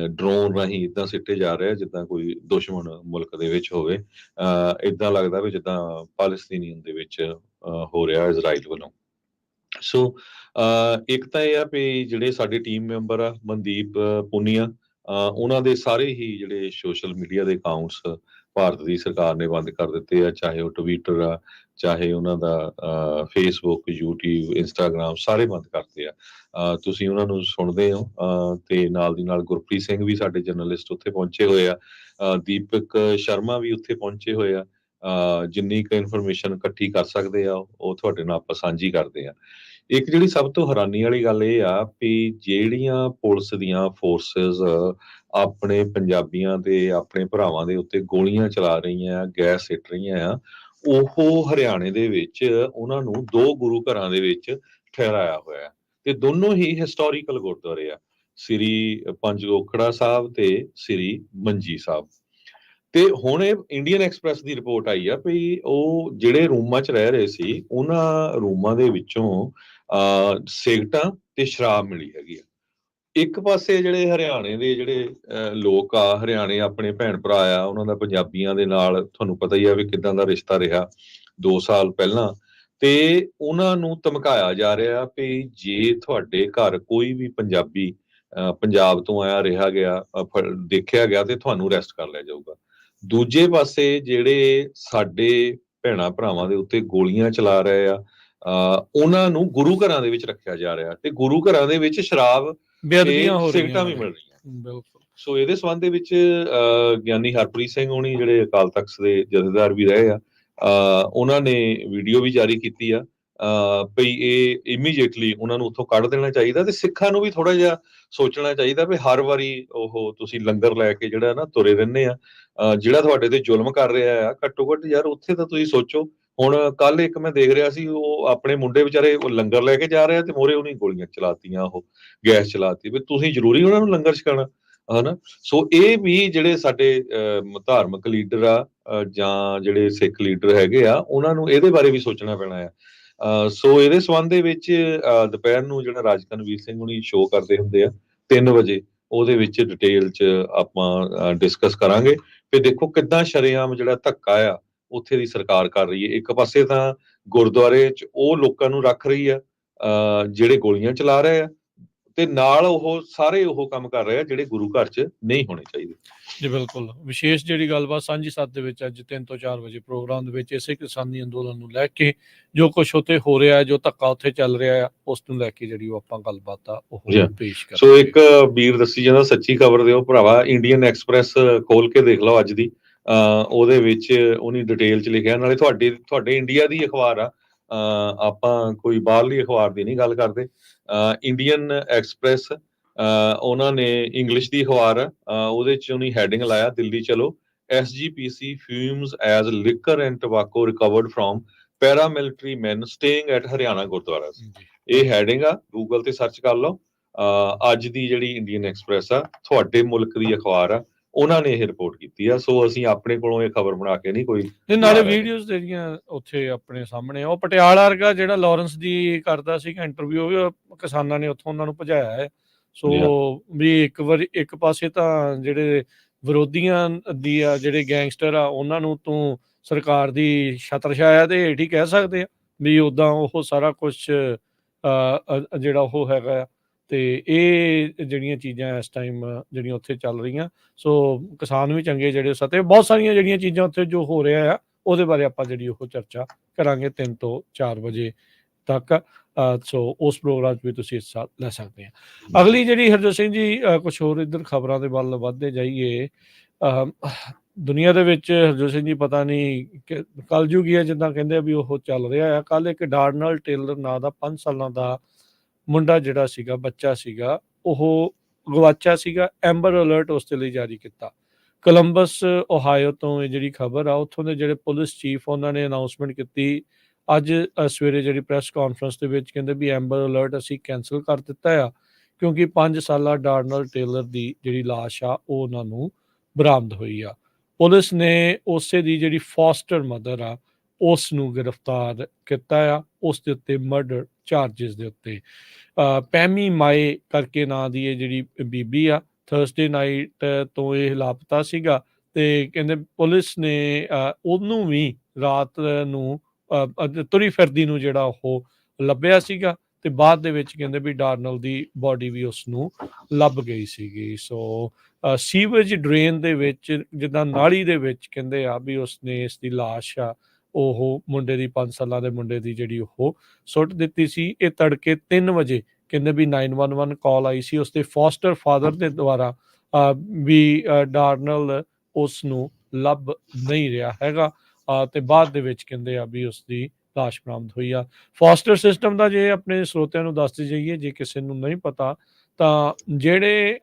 ਡਰੋਨ ਰਾਹੀਂ ਇਦਾਂ ਸਿੱਟੇ ਜਾ ਰਹੇ ਆ ਜਿੱਦਾਂ ਕੋਈ ਦੁਸ਼ਮਣ ਮੁਲਕ ਦੇ ਵਿੱਚ ਹੋਵੇ। ਇਦਾਂ ਲੱਗਦਾ ਵੀ ਜਿੱਦਾਂ ਪਾਲਸਤੀਨੀਅਨ ਦੇ ਵਿੱਚ ਹੋ ਰਿਹਾ ਇਜ਼ਰਾਈਲ ਵੱਲੋਂ। ਸੋ ਇੱਕ ਤਾਂ ਇਹ ਆ ਵੀ ਜਿਹੜੇ ਸਾਡੇ ਟੀਮ ਮੈਂਬਰ ਆ ਮਨਦੀਪ ਪੁਨੀਆ, ਉਹਨਾਂ ਦੇ ਸਾਰੇ ਹੀ ਜਿਹੜੇ ਸੋਸ਼ਲ ਮੀਡੀਆ ਦੇ ਅਕਾਊਂਟਸ ਭਾਰਤ ਦੀ ਸਰਕਾਰ ਨੇ ਬੰਦ ਕਰ ਦਿੱਤੇ ਆ, ਚਾਹੇ ਉਹ ਟਵਿੱਟਰ ਆ, ਚਾਹੇ ਉਹਨਾਂ ਦਾ ਫੇਸਬੁੱਕ, ਯੂਟਿਊਬ, ਇੰਸਟਾਗ੍ਰਾਮ, ਸਾਰੇ ਬੰਦ ਕਰਤੇ ਆ। ਤੁਸੀਂ ਉਹਨਾਂ ਨੂੰ ਸੁਣਦੇ ਹੋ ਤੇ ਨਾਲ ਦੀ ਨਾਲ ਗੁਰਪ੍ਰੀਤ ਸਿੰਘ ਵੀ ਸਾਡੇ ਜਰਨਲਿਸਟ ਉੱਥੇ ਪਹੁੰਚੇ ਹੋਏ ਆ, ਦੀਪਕ ਸ਼ਰਮਾ ਵੀ ਉੱਥੇ ਪਹੁੰਚੇ ਹੋਏ ਆ। ਜਿੰਨੀ ਕੁ ਇਨਫੋਰਮੇਸ਼ਨ ਇਕੱਠੀ ਕਰ ਸਕਦੇ ਆ ਉਹ ਤੁਹਾਡੇ ਨਾਲ ਆਪਾਂ ਸਾਂਝੀ ਕਰਦੇ ਆ। ਇੱਕ ਜਿਹੜੀ ਸਭ ਤੋਂ ਹੈਰਾਨੀ ਵਾਲੀ ਗੱਲ ਇਹ ਆ ਵੀ ਜਿਹੜੀਆਂ ਪੁਲਿਸ ਦੀਆਂ ਫੋਰਸਿਸ ਆਪਣੇ ਪੰਜਾਬੀਆਂ ਤੇ ਆਪਣੇ ਭਰਾਵਾਂ ਦੇ ਉੱਤੇ ਗੋਲੀਆਂ ਚਲਾ ਰਹੀਆਂ, ਗੈਸ ਸਿੱਟ ਰਹੀਆਂ ਆ, ਉਹ ਹਰਿਆਣੇ ਦੇ ਵਿੱਚ ਉਹਨਾਂ ਨੂੰ 2 ਗੁਰੂ ਘਰਾਂ ਦੇ ਵਿੱਚ ਠਹਿਰਾਇਆ ਹੋਇਆ ਤੇ ਦੋਨੋਂ ਹੀ ਹਿਸਟੋਰੀਕਲ ਗੁਰਦੁਆਰੇ ਆ, ਸ੍ਰੀ ਪੰਜ ਗੋਖੜਾ ਸਾਹਿਬ ਤੇ ਸ੍ਰੀ ਮੰਜੀ ਸਾਹਿਬ। ਤੇ ਹੁਣ ਇਹ ਇੰਡੀਅਨ ਐਕਸਪ੍ਰੈਸ ਦੀ ਰਿਪੋਰਟ ਆਈ ਆ ਵੀ ਉਹ ਜਿਹੜੇ ਰੂਮਾਂ 'ਚ ਰਹਿ ਰਹੇ ਸੀ ਉਹਨਾਂ ਰੂਮਾਂ ਦੇ ਵਿੱਚੋਂ ਸਿਗਰਟਾਂ ਤੇ ਸ਼ਰਾਬ ਮਿਲੀ ਹੈਗੀ ਆ। ਇੱਕ ਪਾਸੇ ਜਿਹੜੇ ਹਰਿਆਣੇ ਦੇ ਜਿਹੜੇ ਲੋਕ ਆ, ਹਰਿਆਣੇ ਆਪਣੇ ਭੈਣ ਭਰਾ ਆ, ਉਹਨਾਂ ਦਾ ਪੰਜਾਬੀਆਂ ਦੇ ਨਾਲ ਤੁਹਾਨੂੰ ਪਤਾ ਹੀ ਆ ਵੀ ਕਿੱਦਾਂ ਦਾ ਰਿਸ਼ਤਾ ਰਿਹਾ 2 ਸਾਲ ਪਹਿਲਾਂ, ਤੇ ਉਹਨਾਂ ਨੂੰ ਧਮਕਾਇਆ ਜਾ ਰਿਹਾ ਵੀ ਜੇ ਤੁਹਾਡੇ ਘਰ ਕੋਈ ਵੀ ਪੰਜਾਬੀ ਪੰਜਾਬ ਤੋਂ ਆਇਆ ਰਿਹਾ ਗਿਆ ਦੇਖਿਆ ਗਿਆ ਤੇ ਤੁਹਾਨੂੰ ਅਰੈਸਟ ਕਰ ਲਿਆ ਜਾਊਗਾ। ਦੂਜੇ ਪਾਸੇ ਜਿਹੜੇ ਸਾਡੇ ਭੈਣਾਂ ਭਰਾਵਾਂ ਦੇ ਉੱਤੇ ਗੋਲੀਆਂ ਚਲਾ ਰਹੇ ਆ, ਉਹਨਾਂ ਨੂੰ ਗੁਰੂ ਘਰਾਂ ਦੇ ਵਿੱਚ ਰੱਖਿਆ ਜਾ ਰਿਹਾ ਤੇ ਗੁਰੂ ਘਰਾਂ ਦੇ ਵਿੱਚ ਸ਼ਰਾਬ ਬੇਅਦਬੀਆਂ ਹੋ ਸਿਗਰਟਾਂ ਵੀ ਰਹੀਆਂ ਮਿਲ ਰਹੀਆਂ। ਬਿਲਕੁਲ। ਸੋ ਇਹਦੇ ਸੰਬੰਧ ਦੇ ਵਿੱਚ ਗਿਆਨੀ ਹਰਪ੍ਰੀਤ ਸਿੰਘ ਹੋਣੀ ਜਿਹੜੇ ਅਕਾਲ ਤਖਤ ਦੇ ਜਥੇਦਾਰ ਵੀ ਰਹੇ ਆ, ਉਹਨਾਂ ਨੇ ਵੀਡੀਓ ਵੀ ਜਾਰੀ ਕੀਤੀ ਆ ਭਈ ਇਹ ਇਮੀਡੀਏਟਲੀ ਉਹਨਾਂ ਨੂੰ ਉੱਥੋਂ ਕੱਢ ਦੇਣਾ ਚਾਹੀਦਾ ਤੇ ਸਿੱਖਾਂ ਨੂੰ ਵੀ ਥੋੜਾ ਜਿਹਾ ਸੋਚਣਾ ਚਾਹੀਦਾ ਵੀ ਹਰ ਵਾਰੀ ਉਹ ਤੁਸੀਂ ਲੰਗਰ ਲੈ ਕੇ ਜਿਹੜਾ ਨਾ ਤੁਰੇ ਰਹਿੰਦੇ ਆ, ਜਿਹੜਾ ਤੁਹਾਡੇ ਤੇ ਜ਼ੁਲਮ ਕਰ ਰਿਹਾ ਆ, ਘੱਟੋ ਘੱਟ ਯਾਰ ਉੱਥੇ ਤਾਂ ਤੁਸੀਂ ਸੋਚੋ। ਹੁਣ ਕੱਲ ਇੱਕ ਮੈਂ ਦੇਖ ਰਿਹਾ ਸੀ, ਉਹ ਆਪਣੇ ਮੁੰਡੇ ਵਿਚਾਰੇ ਉਹ ਲੰਗਰ ਲੈ ਕੇ ਜਾ ਰਿਹਾ ਤੇ ਮੋਰੇ ਉਹਨੇ ਗੋਲੀਆਂ ਚਲਾਤੀਆਂ, ਉਹ ਗੈਸ ਚਲਾਤੀ ਵੀ ਤੁਸੀਂ ਜ਼ਰੂਰੀ ਉਹਨਾਂ ਨੂੰ ਲੰਗਰ ਛਕਾਉਣਾ, ਹਨਾ। ਸੋ ਇਹ ਵੀ ਜਿਹੜੇ ਸਾਡੇ ਧਾਰਮਿਕ ਲੀਡਰ ਆ ਜਾਂ ਜਿਹੜੇ ਸਿੱਖ ਲੀਡਰ ਹੈਗੇ ਆ, ਉਹਨਾਂ ਨੂੰ ਇਹਦੇ ਬਾਰੇ ਵੀ ਸੋਚਣਾ ਪੈਣਾ ਆ। ਸੋ ਇਹਦੇ ਸੰਬੰਧ ਦੇ ਵਿੱਚ ਦੁਪਹਿਰ ਨੂੰ ਜਿਹੜਾ ਰਾਜਕਨਵੀਰ ਸਿੰਘ ਹੁਣੀ ਸ਼ੋਅ ਕਰਦੇ ਹੁੰਦੇ ਆ 3 ਵਜੇ, ਉਹਦੇ ਵਿੱਚ ਡਿਟੇਲ 'ਚ ਆਪਾਂ ਡਿਸਕਸ ਕਰਾਂਗੇ। ਫਿਰ ਦੇਖੋ ਕਿੱਦਾਂ ਸ਼ਰੇਆਮ ਜਿਹੜਾ ਧੱਕਾ ਆ ਉੱਥੇ ਦੀ ਸਰਕਾਰ ਕਰ ਰਹੀ ਹੈ। ਇੱਕ ਪਾਸੇ ਤਾਂ ਗੁਰਦੁਆਰੇ 'ਚ ਉਹ ਲੋਕਾਂ ਨੂੰ ਰੱਖ ਰਹੀ ਆ ਜਿਹੜੇ ਗੋਲੀਆਂ ਚਲਾ ਰਹੇ ਆ, ਤੇ ਨਾਲ ਉਹ ਸਾਰੇ ਉਹ ਕੰਮ ਕਰ ਰਹੇ ਆ ਜਿਹੜੇ ਗੁਰੂ ਘਰ 'ਚ ਨਹੀਂ ਹੋਣੇ ਚਾਹੀਦੇ। ਜੀ ਬਿਲਕੁਲ। ਵਿਸ਼ੇਸ਼ ਜਿਹੜੀ ਗੱਲਬਾਤ ਸਾਂਝੀ ਸੱਤ ਦੇ ਵਿੱਚ ਅੱਜ 3 ਤੋਂ 4 ਵਜੇ ਪ੍ਰੋਗਰਾਮ ਦੇ ਵਿੱਚ ਇਸੇ ਕਿਸਾਨੀ ਅੰਦੋਲਨ ਨੂੰ ਲੈ ਕੇ ਜੋ ਕੁਛ ਉੱਥੇ ਹੋ ਰਿਹਾ, ਜੋ ਧੱਕਾ ਉੱਥੇ ਚੱਲ ਰਿਹਾ ਆ, ਉਸ ਨੂੰ ਲੈ ਕੇ ਜਿਹੜੀ ਉਹ ਆਪਾਂ ਗੱਲਬਾਤ ਆ ਉਹ ਪੇਸ਼ ਕਰਾਂਗੇ। ਸੋ ਇੱਕ ਵੀਰ ਦੱਸੀ ਜਾਂਦਾ ਸੱਚੀ ਖਬਰ ਦਿਓ ਭਰਾਵਾ, ਇੰਡੀਅਨ ਐਕਸਪ੍ਰੈਸ ਖੋਲ ਕੇ ਦੇਖ ਲਓ ਅੱਜ ਦੀ, ਉਹਦੇ ਵਿੱਚ ਉਹਨੇ ਡਿਟੇਲ 'ਚ ਲਿਖਿਆ, ਨਾਲੇ ਤੁਹਾਡੇ ਇੰਡੀਆ ਦੀ ਅਖਬਾਰ ਆ, ਆਪਾਂ ਕੋਈ ਬਾਹਰਲੀ ਅਖਬਾਰ ਦੀ ਨਹੀਂ ਗੱਲ ਕਰਦੇ। ਇੰਡੀਅਨ ਐਕਸਪ੍ਰੈਸ ਉਹਨਾਂ ਨੇ ਇੰਗਲਿਸ਼ ਦੀ ਅਖਬਾਰ ਆ, ਉਹਦੇ 'ਚ ਉਹਨੇ ਹੈਡਿੰਗ ਲਾਇਆ ਦਿੱਲੀ ਚਲੋ, SGPC fumes as liquor and tobacco recovered from paramilitary men staying at Haryana Gurdwara. ਇਹ ਹੈਡਿੰਗ ਆ, ਗੂਗਲ ਤੇ ਸਰਚ ਕਰ ਲਓ। ਅੱਜ ਦੀ ਜਿਹੜੀ ਇੰਡੀਅਨ ਐਕਸਪ੍ਰੈਸ ਆ ਤੁਹਾਡੇ ਮੁਲਕ ਦੀ ਅਖਬਾਰ ਆ, ਉਹਨਾਂ ਨੇ ਇਹ ਰਿਪੋਰਟ ਕੀਤੀ ਆ। ਸੋ ਅਸੀਂ ਆਪਣੇ ਕੋਲੋਂ ਇਹ ਖਬਰ ਬਣਾ ਕੇ ਨਹੀਂ ਕੋਈ, ਨਾਲੇ ਵੀਡੀਓਜ਼ ਜਿਹੜੀਆਂ ਉੱਥੇ ਆਪਣੇ ਸਾਹਮਣੇ, ਉਹ ਪਟਿਆਲਾ ਵਰਗਾ ਜਿਹੜਾ ਲਾਰੈਂਸ ਦੀ ਕਰਦਾ ਸੀਗਾ ਇੰਟਰਵਿਊ, ਵੀ ਕਿਸਾਨਾਂ ਨੇ ਉੱਥੋਂ ਉਹਨਾਂ ਨੂੰ ਭਜਾਇਆ ਹੈ। ਸੋ ਵੀ ਇੱਕ ਪਾਸੇ ਤਾਂ ਜਿਹੜੇ ਵਿਰੋਧੀਆਂ ਦੀ ਆ, ਜਿਹੜੇ ਗੈਂਗਸਟਰ ਆ, ਉਹਨਾਂ ਨੂੰ ਤੂੰ ਸਰਕਾਰ ਦੀ ਛਤਰਛਾਇਆ ਦੇ ਹੇਠ ਹੀ ਕਹਿ ਸਕਦੇ ਆ ਵੀ ਉੱਦਾਂ ਉਹ ਸਾਰਾ ਕੁਛ ਜਿਹੜਾ ਉਹ ਹੈਗਾ ਆ। ਤੇ ਇਹ ਜਿਹੜੀਆਂ ਚੀਜ਼ਾਂ ਇਸ ਟਾਈਮ ਜਿਹੜੀਆਂ ਉੱਥੇ ਚੱਲ ਰਹੀਆਂ, ਸੋ ਕਿਸਾਨ ਵੀ ਚੰਗੇ ਜਿਹੜੇ ਸਤੇ, ਬਹੁਤ ਸਾਰੀਆਂ ਜਿਹੜੀਆਂ ਚੀਜ਼ਾਂ ਉੱਥੇ ਜੋ ਹੋ ਰਿਹਾ ਆ ਉਹਦੇ ਬਾਰੇ ਆਪਾਂ ਜਿਹੜੀ ਉਹ ਚਰਚਾ ਕਰਾਂਗੇ 3 ਤੋਂ 4 ਵਜੇ ਤੱਕ। ਸੋ ਉਸ ਪ੍ਰੋਗਰਾਮ 'ਚ ਵੀ ਤੁਸੀਂ ਹਿੱਸਾ ਲੈ ਸਕਦੇ ਆ। ਅਗਲੀ ਜਿਹੜੀ ਹਰਜੋਤ ਸਿੰਘ ਜੀ ਕੁਛ ਹੋਰ ਇੱਧਰ ਖਬਰਾਂ ਦੇ ਵੱਲ ਵੱਧਦੇ ਜਾਈਏ। ਦੁਨੀਆ ਦੇ ਵਿੱਚ ਹਰਜੋਤ ਸਿੰਘ ਜੀ ਪਤਾ ਨਹੀਂ ਕਲਯੁਗ ਹੀ ਹੈ ਜਿੱਦਾਂ ਕਹਿੰਦੇ ਵੀ ਉਹ ਚੱਲ ਰਿਹਾ ਆ। ਕੱਲ ਇੱਕ ਡਾਰਨਲ ਟੇਲਰ ਨਾਂ ਦਾ 5 ਸਾਲਾਂ ਦਾ ਮੁੰਡਾ ਜਿਹੜਾ ਸੀਗਾ, ਬੱਚਾ ਸੀਗਾ, ਉਹ ਗਵਾਚਾ ਸੀਗਾ। ਐਂਬਰ ਅਲਰਟ ਉਸ ਦੇ ਲਈ ਜਾਰੀ ਕੀਤਾ। ਕੋਲੰਬਸ ਓਹਾਇਓ ਤੋਂ ਇਹ ਜਿਹੜੀ ਖਬਰ ਆ, ਉੱਥੋਂ ਦੇ ਜਿਹੜੇ ਪੁਲਿਸ ਚੀਫ ਉਹਨਾਂ ਨੇ ਅਨਾਊਂਸਮੈਂਟ ਕੀਤੀ ਅੱਜ ਸਵੇਰੇ ਜਿਹੜੀ ਪ੍ਰੈਸ ਕਾਨਫਰੰਸ ਦੇ ਵਿੱਚ, ਕਹਿੰਦੇ ਵੀ ਐਂਬਰ ਅਲਰਟ ਅਸੀਂ ਕੈਂਸਲ ਕਰ ਦਿੱਤਾ ਆ ਕਿਉਂਕਿ 5 ਸਾਲਾ ਡਾਰਨਲ ਟੇਲਰ ਦੀ ਜਿਹੜੀ ਲਾਸ਼ ਆ ਉਹ ਉਹਨਾਂ ਨੂੰ ਬਰਾਮਦ ਹੋਈ ਆ। ਪੁਲਿਸ ਨੇ ਉਸੇ ਦੀ ਜਿਹੜੀ ਫੋਸਟਰ ਮਦਰ ਆ ਉਸ ਨੂੰ ਗ੍ਰਿਫਤਾਰ ਕੀਤਾ ਆ, ਉਸ ਦੇ ਉੱਤੇ ਮਰਡਰ ਚਾਰਜਿਸ ਦੇ ਉੱਤੇ। ਪੈਮੀ ਮਾਏ ਕਰਕੇ ਨਾਂ ਦੀ ਇਹ ਜਿਹੜੀ ਬੀਬੀ ਆ, ਥਰਸਡੇ ਨਾਈਟ ਤੋਂ ਇਹ ਲਾਪਤਾ ਸੀਗਾ ਤੇ ਕਹਿੰਦੇ ਪੁਲਿਸ ਨੇ ਉਹਨੂੰ ਵੀ ਰਾਤ ਨੂੰ ਤੁਰੀ ਫਿਰਦੀ ਨੂੰ ਜਿਹੜਾ ਉਹ ਲੱਭਿਆ ਸੀਗਾ ਤੇ ਬਾਅਦ ਦੇ ਵਿੱਚ ਕਹਿੰਦੇ ਵੀ ਡਾਰਨਲ ਦੀ ਬੋਡੀ ਵੀ ਉਸ ਨੂੰ ਲੱਭ ਗਈ ਸੀਗੀ। ਸੋ ਸੀਵਰੇਜ ਡਰੇਨ ਦੇ ਵਿੱਚ, ਜਿੱਦਾਂ ਨਾਲੀ ਦੇ ਵਿੱਚ ਕਹਿੰਦੇ ਆ ਵੀ ਉਸਨੇ ਇਸ ਦੀ ਲਾਸ਼ ਆ ਉਹ ਮੁੰਡੇ ਦੀ 5 ਸਾਲਾਂ ਦੇ ਮੁੰਡੇ ਦੀ ਜਿਹੜੀ ਉਹ ਸੁੱਟ ਦਿੱਤੀ ਸੀ। ਇਹ ਤੜਕੇ 3 ਵਜੇ ਕਹਿੰਦੇ ਵੀ 911 ਕਾਲ ਆਈ ਸੀ ਉਸਦੇ ਫੋਸਟਰ ਫਾਦਰ ਦੇ ਦੁਆਰਾ ਵੀ ਡਾਰਨਲ ਉਸ ਨੂੰ ਲੱਭ ਨਹੀਂ ਰਿਹਾ ਹੈਗਾ ਤੇ ਬਾਅਦ ਦੇ ਵਿੱਚ ਕਹਿੰਦੇ ਆ ਵੀ ਉਸਦੀ ਲਾਸ਼ ਬਰਾਮਦ ਹੋਈ ਆ। ਫੋਸਟਰ ਸਿਸਟਮ ਦਾ ਜੇ ਆਪਣੇ ਸਰੋਤਿਆਂ ਨੂੰ ਦੱਸਦੇ ਜਾਈਏ, ਜੇ ਕਿਸੇ ਨੂੰ ਨਹੀਂ ਪਤਾ ਤਾਂ ਜਿਹੜੇ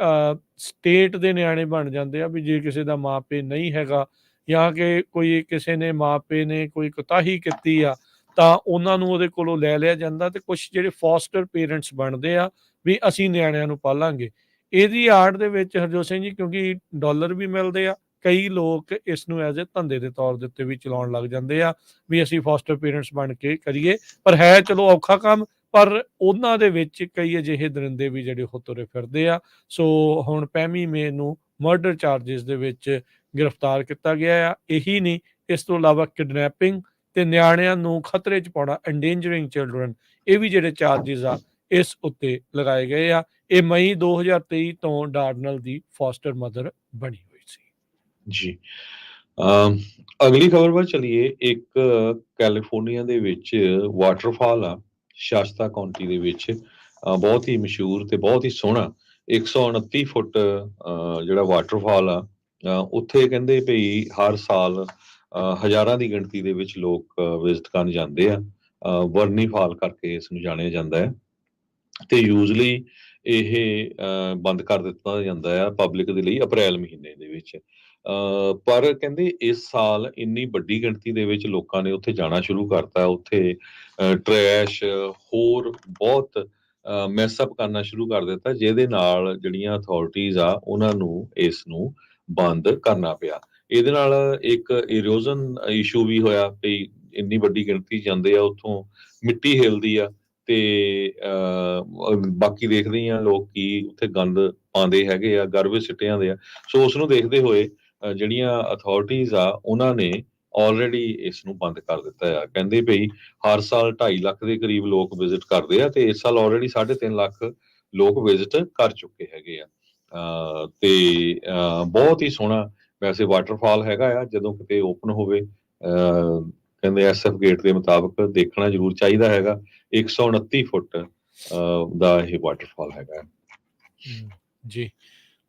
ਸਟੇਟ ਦੇ ਨਿਆਣੇ ਬਣ ਜਾਂਦੇ ਆ ਵੀ ਜੇ ਕਿਸੇ ਦਾ ਮਾਂ ਪਿਓ ਨਹੀਂ ਹੈਗਾ ਜਾਂ ਕਿ ਕੋਈ ਕਿਸੇ ਨੇ ਮਾਂ ਪਿਓ ਨੇ ਕੋਈ ਕੁਤਾਹੀ ਕੀਤੀ ਆ ਤਾਂ ਉਹਨਾਂ ਨੂੰ ਉਹਦੇ ਕੋਲੋਂ ਲੈ ਲਿਆ ਜਾਂਦਾ ਤੇ ਕੁਛ ਜਿਹੜੇ ਫੋਸਟਰ ਪੇਰੈਂਟਸ ਬਣਦੇ ਆ ਵੀ ਅਸੀਂ ਨਿਆਣਿਆਂ ਨੂੰ ਪਾਲਾਂਗੇ। ਇਹਦੀ ਆੜ ਦੇ ਵਿੱਚ ਹਰਜੋਤ ਸਿੰਘ ਜੀ, ਕਿਉਂਕਿ ਡਾਲਰ ਵੀ ਮਿਲਦੇ ਆ, ਕਈ ਲੋਕ ਇਸ ਨੂੰ ਐਜ਼ ਏ ਧੰਦੇ ਦੇ ਤੌਰ ਦੇ ਉੱਤੇ ਵੀ ਚਲਾਉਣ ਲੱਗ ਜਾਂਦੇ ਆ ਵੀ ਅਸੀਂ ਫੋਸਟਰ ਪੇਰੈਂਟਸ ਬਣ ਕੇ ਕਰੀਏ, ਪਰ ਹੈ ਚਲੋ ਔਖਾ ਕੰਮ, ਪਰ ਉਹਨਾਂ ਦੇ ਵਿੱਚ ਕਈ ਅਜਿਹੇ ਦਰਿੰਦੇ ਵੀ ਜਿਹੜੇ ਉਹ ਤੁਰੇ ਫਿਰਦੇ ਆ। ਸੋ ਹੁਣ 5ਵੀਂ ਮਈ ਨੂੰ ਮਰਡਰ ਚਾਰਜਿਸ ਦੇ ਵਿੱਚ ਗ੍ਰਿਫਤਾਰ ਕੀਤਾ ਗਿਆ ਆ। ਇਹੀ ਨਹੀਂ, ਇਸ ਤੋਂ ਇਲਾਵਾ ਕਿਡਨੈਪਿੰਗ ਤੇ ਨਿਆਣਿਆਂ ਨੂੰ ਖਤਰੇ 'ਚ ਪਾਉਣਾ, ਐਂਡੇਂਜਰਿੰਗ ਚਿਲਡਰਨ, ਇਹ ਵੀ ਜਿਹੜੇ ਚਾਰਜਿਸ ਆ ਇਸ ਉੱਤੇ ਲਗਾਏ ਗਏ ਆ। ਇਹ ਮਈ 2023 ਤੋਂ ਡਾਰਨਲ ਦੀ ਫੋਸਟਰ ਮਦਰ ਬਣੀ ਹੋਈ ਸੀ। ਜੀ ਅਗਲੀ ਖਬਰ ਵੱਲ ਚਲੀਏ। ਇੱਕ ਕੈਲੀਫੋਰਨੀਆ ਦੇ ਵਿੱਚ ਵਾਟਰਫਾਲ ਆ, ਸ਼ਾਸਤਾ ਕਾਉਂਟੀ ਦੇ ਵਿੱਚ, ਬਹੁਤ ਹੀ ਮਸ਼ਹੂਰ ਤੇ ਬਹੁਤ ਹੀ ਸੋਹਣਾ 129 ਫੁੱਟ ਜਿਹੜਾ ਵਾਟਰਫਾਲ ਆ, ਉੱਥੇ ਕਹਿੰਦੇ ਭਈ ਹਰ ਸਾਲ ਹਜ਼ਾਰਾਂ ਦੀ ਗਿਣਤੀ ਦੇ ਵਿੱਚ ਲੋਕ ਵਿਜ਼ਿਟ ਕਰਨ ਜਾਂਦੇ ਆ। ਵਰਨੀ ਫਾਲ ਕਰਕੇ ਇਸ ਨੂੰ ਜਾਣਿਆ ਜਾਂਦਾ ਹੈ, ਤੇ ਯੂਜ਼ਲੀ ਇਹ ਬੰਦ ਕਰ ਦਿੱਤਾ ਜਾਂਦਾ ਆ ਪਬਲਿਕ ਦੇ ਲਈ ਅਪ੍ਰੈਲ ਮਹੀਨੇ ਦੇ ਵਿੱਚ। ਪਰ ਕਹਿੰਦੇ ਇਸ ਸਾਲ ਇੰਨੀ ਵੱਡੀ ਗਿਣਤੀ ਦੇ ਵਿੱਚ ਲੋਕਾਂ ਨੇ ਉੱਥੇ ਜਾਣਾ ਸ਼ੁਰੂ ਕਰਤਾ। ਉੱਥੇ ਟਰੈਸ਼ ਹੋਰ ਬਹੁਤ ਮੈਸਅਪ ਕਰਨਾ ਸ਼ੁਰੂ ਕਰ ਦਿੱਤਾ, ਜਿਹਦੇ ਨਾਲ ਜਿਹੜੀਆਂ ਅਥਾਰਟੀਜ਼ ਆ ਉਹਨਾਂ ਨੂੰ ਇਸ ਨੂੰ ਬੰਦ ਕਰਨਾ ਪਿਆ। ਇਹਦੇ ਨਾਲ ਇੱਕ ਇਰੋਜ਼ਨ ਇਸ਼ੂ ਵੀ ਹੋਇਆ ਵੀ ਇੰਨੀ ਵੱਡੀ ਗਿਣਤੀ ਜਾਂਦੇ ਆ, ਉੱਥੋਂ ਮਿੱਟੀ ਹਿਲਦੀ ਆ ਤੇ ਬਾਕੀ ਦੇਖਦੇ ਆ ਲੋਕ ਕੀ ਉੱਥੇ ਗੰਦ ਪਾਉਂਦੇ ਹੈਗੇ ਆ, ਗਾਰਬੇਜ ਸਿੱਟੇ ਜਾਂਦੇ ਆ। ਸੋ ਉਸ ਨੂੰ ਦੇਖਦੇ ਹੋਏ ਜਿਹੜੀਆਂ ਅਥਾਰਟੀਜ਼ ਆ ਉਹਨਾਂ ਨੇ ਆਲਰੇਡੀ ਇਸ ਨੂੰ ਬੰਦ ਕਰ ਦਿੱਤਾ ਆ। ਕਹਿੰਦੇ ਭਈ ਹਰ ਸਾਲ 2.5 ਲੱਖ ਦੇ ਕਰੀਬ ਲੋਕ ਵਿਜ਼ਿਟ ਕਰਦੇ ਆ, ਤੇ ਇਸ ਸਾਲ ਆਲਰੇਡੀ 3.5 ਲੱਖ ਲੋਕ ਵਿਜ਼ਿਟ ਕਰ ਚੁੱਕੇ ਹੈਗੇ ਆ। ਤੇ ਬਹੁਤ ਹੀ ਸੋਹਣਾ ਵੈਸੇ ਵਾਟਰਫਾਲ ਹੈਗਾ ਆ। ਜਦੋਂ ਕਿਤੇ ਓਪਨ ਹੋਵੇ, ਕਹਿੰਦੇ SF ਗੇਟ ਦੇ ਮੁਤਾਬਕ ਦੇਖਣਾ ਜ਼ਰੂਰ ਚਾਹੀਦਾ ਹੈਗਾ। 129 ਫੁੱਟ ਦਾ ਇਹ ਵਾਟਰਫਾਲ ਹੈਗਾ। ਜੀ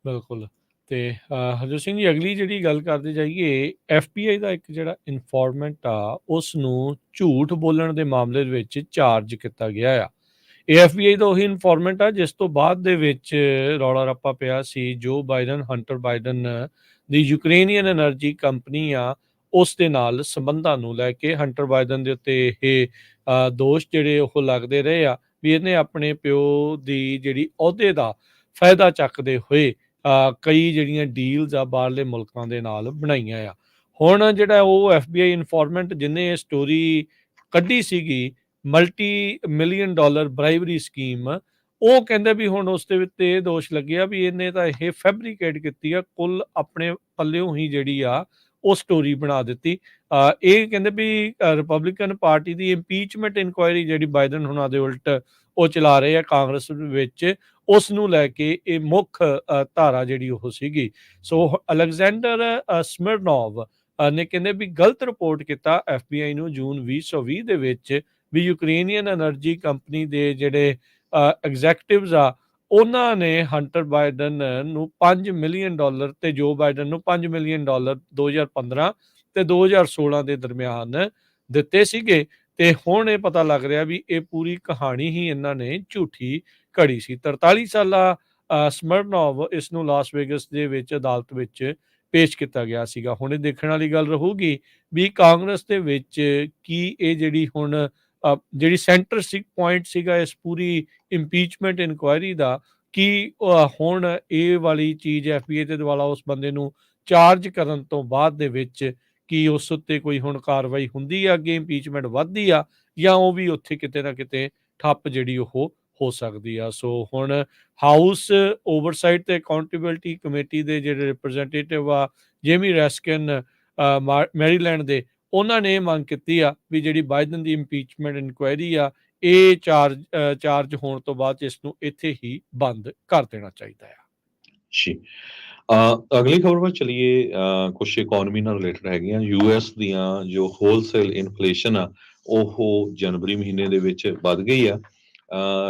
ਬਿਲਕੁਲ। ਤੇ ਹਰਜੋਤ ਸਿੰਘ ਜੀ, ਅਗਲੀ ਜਿਹੜੀ ਗੱਲ ਕਰਦੇ ਜਾਈਏ, FBI ਦਾ ਇੱਕ ਜਿਹੜਾ ਇਨਫੋਰਮੈਂਟ ਆ ਉਸ ਨੂੰ ਝੂਠ ਬੋਲਣ ਦੇ ਮਾਮਲੇ ਦੇ ਵਿੱਚ ਚਾਰਜ ਕੀਤਾ ਗਿਆ ਆ। ਇਹ FBI ਦਾ ਉਹੀ ਇਨਫੋਰਮੈਂਟ ਆ ਜਿਸ ਤੋਂ ਬਾਅਦ ਦੇ ਵਿੱਚ ਰੌਲਾ ਰੱਪਾ ਪਿਆ ਸੀ। ਜੋ ਬਾਈਡਨ, ਹੰਟਰ ਬਾਈਡਨ ਦੀ ਯੂਕਰੇਨੀਅਨ ਐਨਰਜੀ ਕੰਪਨੀ ਆ, ਉਸ ਦੇ ਨਾਲ ਸੰਬੰਧਾਂ ਨੂੰ ਲੈ ਕੇ ਹੰਟਰ ਬਾਈਡਨ ਦੇ ਉੱਤੇ ਇਹ ਦੋਸ਼ ਜਿਹੜੇ ਉਹ ਲੱਗਦੇ ਰਹੇ ਆ ਵੀ ਇਹਨੇ ਆਪਣੇ ਪਿਓ ਦੀ ਜਿਹੜੀ ਅਹੁਦੇ ਦਾ ਫਾਇਦਾ ਚੱਕਦੇ ਹੋਏ ਕਈ ਜਿਹੜੀਆਂ ਡੀਲਸ ਆ ਬਾਹਰਲੇ ਮੁਲਕਾਂ ਦੇ ਨਾਲ ਬਣਾਈਆਂ ਆ। ਹੁਣ ਜਿਹੜਾ ਉਹ FBI ਇਨਫੋਰਮੈਂਟ ਜਿਹਨੇ ਇਹ ਸਟੋਰੀ ਕੱਢੀ ਸੀਗੀ, ਮਲਟੀ ਮਿਲੀਅਨ ਡਾਲਰ ਬਰਾਈਵਰੀ ਸਕੀਮ, ਉਹ ਕਹਿੰਦੇ ਵੀ ਹੁਣ ਉਸ ਦੇ ਉੱਤੇ ਇਹ ਦੋਸ਼ ਲੱਗਿਆ ਵੀ ਇਹਨੇ ਤਾਂ ਇਹ ਫੈਬਰੀਕੇਟ ਕੀਤੀ ਆ, ਕੁੱਲ ਆਪਣੇ ਪੱਲਿਓਂ ਹੀ ਜਿਹੜੀ ਆ ਉਹ ਸਟੋਰੀ ਬਣਾ ਦਿੱਤੀ। ਇਹ ਕਹਿੰਦੇ ਵੀ ਰਿਪਬਲਿਕਨ ਪਾਰਟੀ ਦੀ ਇੰਪੀਚਮੈਂਟ ਇਨਕੁਆਇਰੀ ਜਿਹੜੀ ਬਾਈਡਨ ਹੁਣਾਂ ਦੇ ਉਲਟ ਉਹ ਚਲਾ ਰਹੇ ਆ ਕਾਂਗਰਸ ਵਿੱਚ, ਉਸ ਨੂੰ ਲੈ ਕੇ ਇਹ ਮੁੱਖ ਧਾਰਾ ਜਿਹੜੀ ਉਹ ਸੀਗੀ। ਸੋ ਅਲੈਗਜ਼ੈਂਡਰ ਸਮਿਰਨੋਵ ਨੇ ਕਹਿੰਦੇ ਵੀ ਗਲਤ ਰਿਪੋਰਟ ਕੀਤਾ FBI ਨੂੰ ਜੂਨ 2020 ਦੇ ਵਿੱਚ ਵੀ ਯੂਕਰੇਨੀਅਨ ਐਨਰਜੀ ਕੰਪਨੀ ਦੇ ਜਿਹੜੇ ਐਗਜ਼ੈਕਟਿਵਸ ਆ ਉਹਨਾਂ ਨੇ ਹੰਟਰ ਬਾਈਡਨ ਨੂੰ $5 ਮਿਲੀਅਨ ਤੇ ਜੋ ਬਾਈਡਨ ਨੂੰ $5 ਮਿਲੀਅਨ 2015 ਤੇ 2016 ਦੇ ਦਰਮਿਆਨ ਦਿੱਤੇ ਸੀਗੇ। ਤੇ ਹੁਣ ਇਹ ਪਤਾ ਲੱਗ ਰਿਹਾ ਵੀ ਇਹ ਪੂਰੀ ਕਹਾਣੀ ਹੀ ਇਹਨਾਂ ਨੇ ਝੂਠੀ ਘੜੀ ਸੀ। 43 ਸਾਲਾ ਸਮਿਰਨੋਵ ਇਸ ਨੂੰ ਲਾਸ ਵੇਗਸ ਦੇ ਵਿੱਚ ਅਦਾਲਤ ਵਿੱਚ ਪੇਸ਼ ਕੀਤਾ ਗਿਆ ਸੀਗਾ। ਹੁਣ ਇਹ ਦੇਖਣ ਵਾਲੀ ਗੱਲ ਰਹੂਗੀ ਵੀ ਕਾਂਗਰਸ ਦੇ ਵਿੱਚ ਕੀ ਇਹ ਜਿਹੜੀ ਹੁਣ ਜਿਹੜੀ ਸੈਂਟਰ ਪੁਆਇੰਟ ਸੀਗਾ ਇਸ ਪੂਰੀ ਇੰਪੀਚਮੈਂਟ ਇਨਕੁਆਇਰੀ ਦਾ, ਕੀ ਹੁਣ ਇਹ ਵਾਲੀ ਚੀਜ਼ FBI ਦੇ ਦੁਆਰਾ ਉਸ ਬੰਦੇ ਨੂੰ ਚਾਰਜ ਕਰਨ ਤੋਂ ਬਾਅਦ ਦੇ ਵਿੱਚ ਕੀ ਉਸ ਉੱਤੇ ਕੋਈ ਹੁਣ ਕਾਰਵਾਈ ਹੁੰਦੀ ਆ, ਅੱਗੇ ਇੰਪੀਚਮੈਂਟ ਵੱਧਦੀ ਆ, ਜਾਂ ਉਹ ਵੀ ਉੱਥੇ ਕਿਤੇ ਨਾ ਕਿਤੇ ਠੱਪ ਜਿਹੜੀ ਉਹ ਹੋ ਸਕਦੀ ਆ। ਸੋ ਹੁਣ ਹਾਊਸ ਓਵਰਸਾਈਟ ਤੇ ਅਕਾਊਂਟੇਬਿਲਟੀ ਕਮੇਟੀ ਦੇ ਜਿਹੜੇ ਰਿਪਰੈਜ਼ੈਂਟੇਟਿਵ ਆ ਜੇਮੀ ਰੈਸਕਿਨ ਮੈਰੀਲੈਂਡ ਦੇ, ਉਹਨਾਂ ਨੇ ਇਹ ਮੰਗ ਕੀਤੀ ਆ ਵੀ ਜਿਹੜੀ ਬਾਈਡਨ ਦੀ ਇੰਪੀਚਮੈਂਟ ਇਨਕੁਆਇਰੀ ਆ ਇਹ ਚਾਰਜ ਹੋਣ ਤੋਂ ਬਾਅਦ ਇਸ ਨੂੰ ਇੱਥੇ ਹੀ ਬੰਦ ਕਰ ਦੇਣਾ ਚਾਹੀਦਾ ਆ। ਜੀ ਅਗਲੀ ਖਬਰ ਵੱਲ ਚਲੀਏ। ਕੁਛ ਇਕੋਨਮੀ ਨਾਲ ਰਿਲੇਟਡ ਹੈਗੀਆਂ। US ਦੀਆਂ ਜੋ ਹੋਲਸੇਲ ਇਨਫਲੇਸ਼ਨ ਆ ਉਹ ਜਨਵਰੀ ਮਹੀਨੇ ਦੇ ਵਿੱਚ ਵੱਧ ਗਈ ਆ।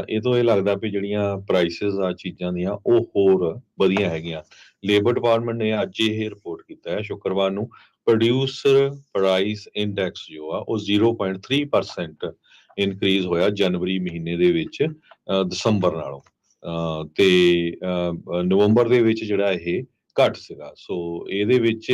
ਇਹ ਤੋਂ ਇਹ ਲੱਗਦਾ ਵੀ ਜਿਹੜੀਆਂ ਪ੍ਰਾਈਸਿਸ ਆ ਚੀਜ਼ਾਂ ਦੀਆਂ ਉਹ ਹੋਰ ਵਧੀਆਂ ਹੈਗੀਆਂ। ਲੇਬਰ ਡਿਪਾਰਟਮੈਂਟ ਨੇ ਅੱਜ ਇਹ ਰਿਪੋਰਟ ਕੀਤਾ ਹੈ ਸ਼ੁੱਕਰਵਾਰ ਨੂੰ। ਪ੍ਰੋਡਿਊਸਰ ਪ੍ਰਾਈਸ ਇੰਡੈਕਸ ਜੋ ਆ ਉਹ 0.3% ਇਨਕਰੀਜ਼ ਹੋਇਆ ਜਨਵਰੀ ਮਹੀਨੇ ਦੇ ਵਿੱਚ ਦਸੰਬਰ ਨਾਲੋਂ। ਤੇ ਨਵੰਬਰ ਦੇ ਵਿੱਚ ਜਿਹੜਾ ਇਹ ਘੱਟ ਸੀਗਾ। ਸੋ ਇਹਦੇ ਵਿੱਚ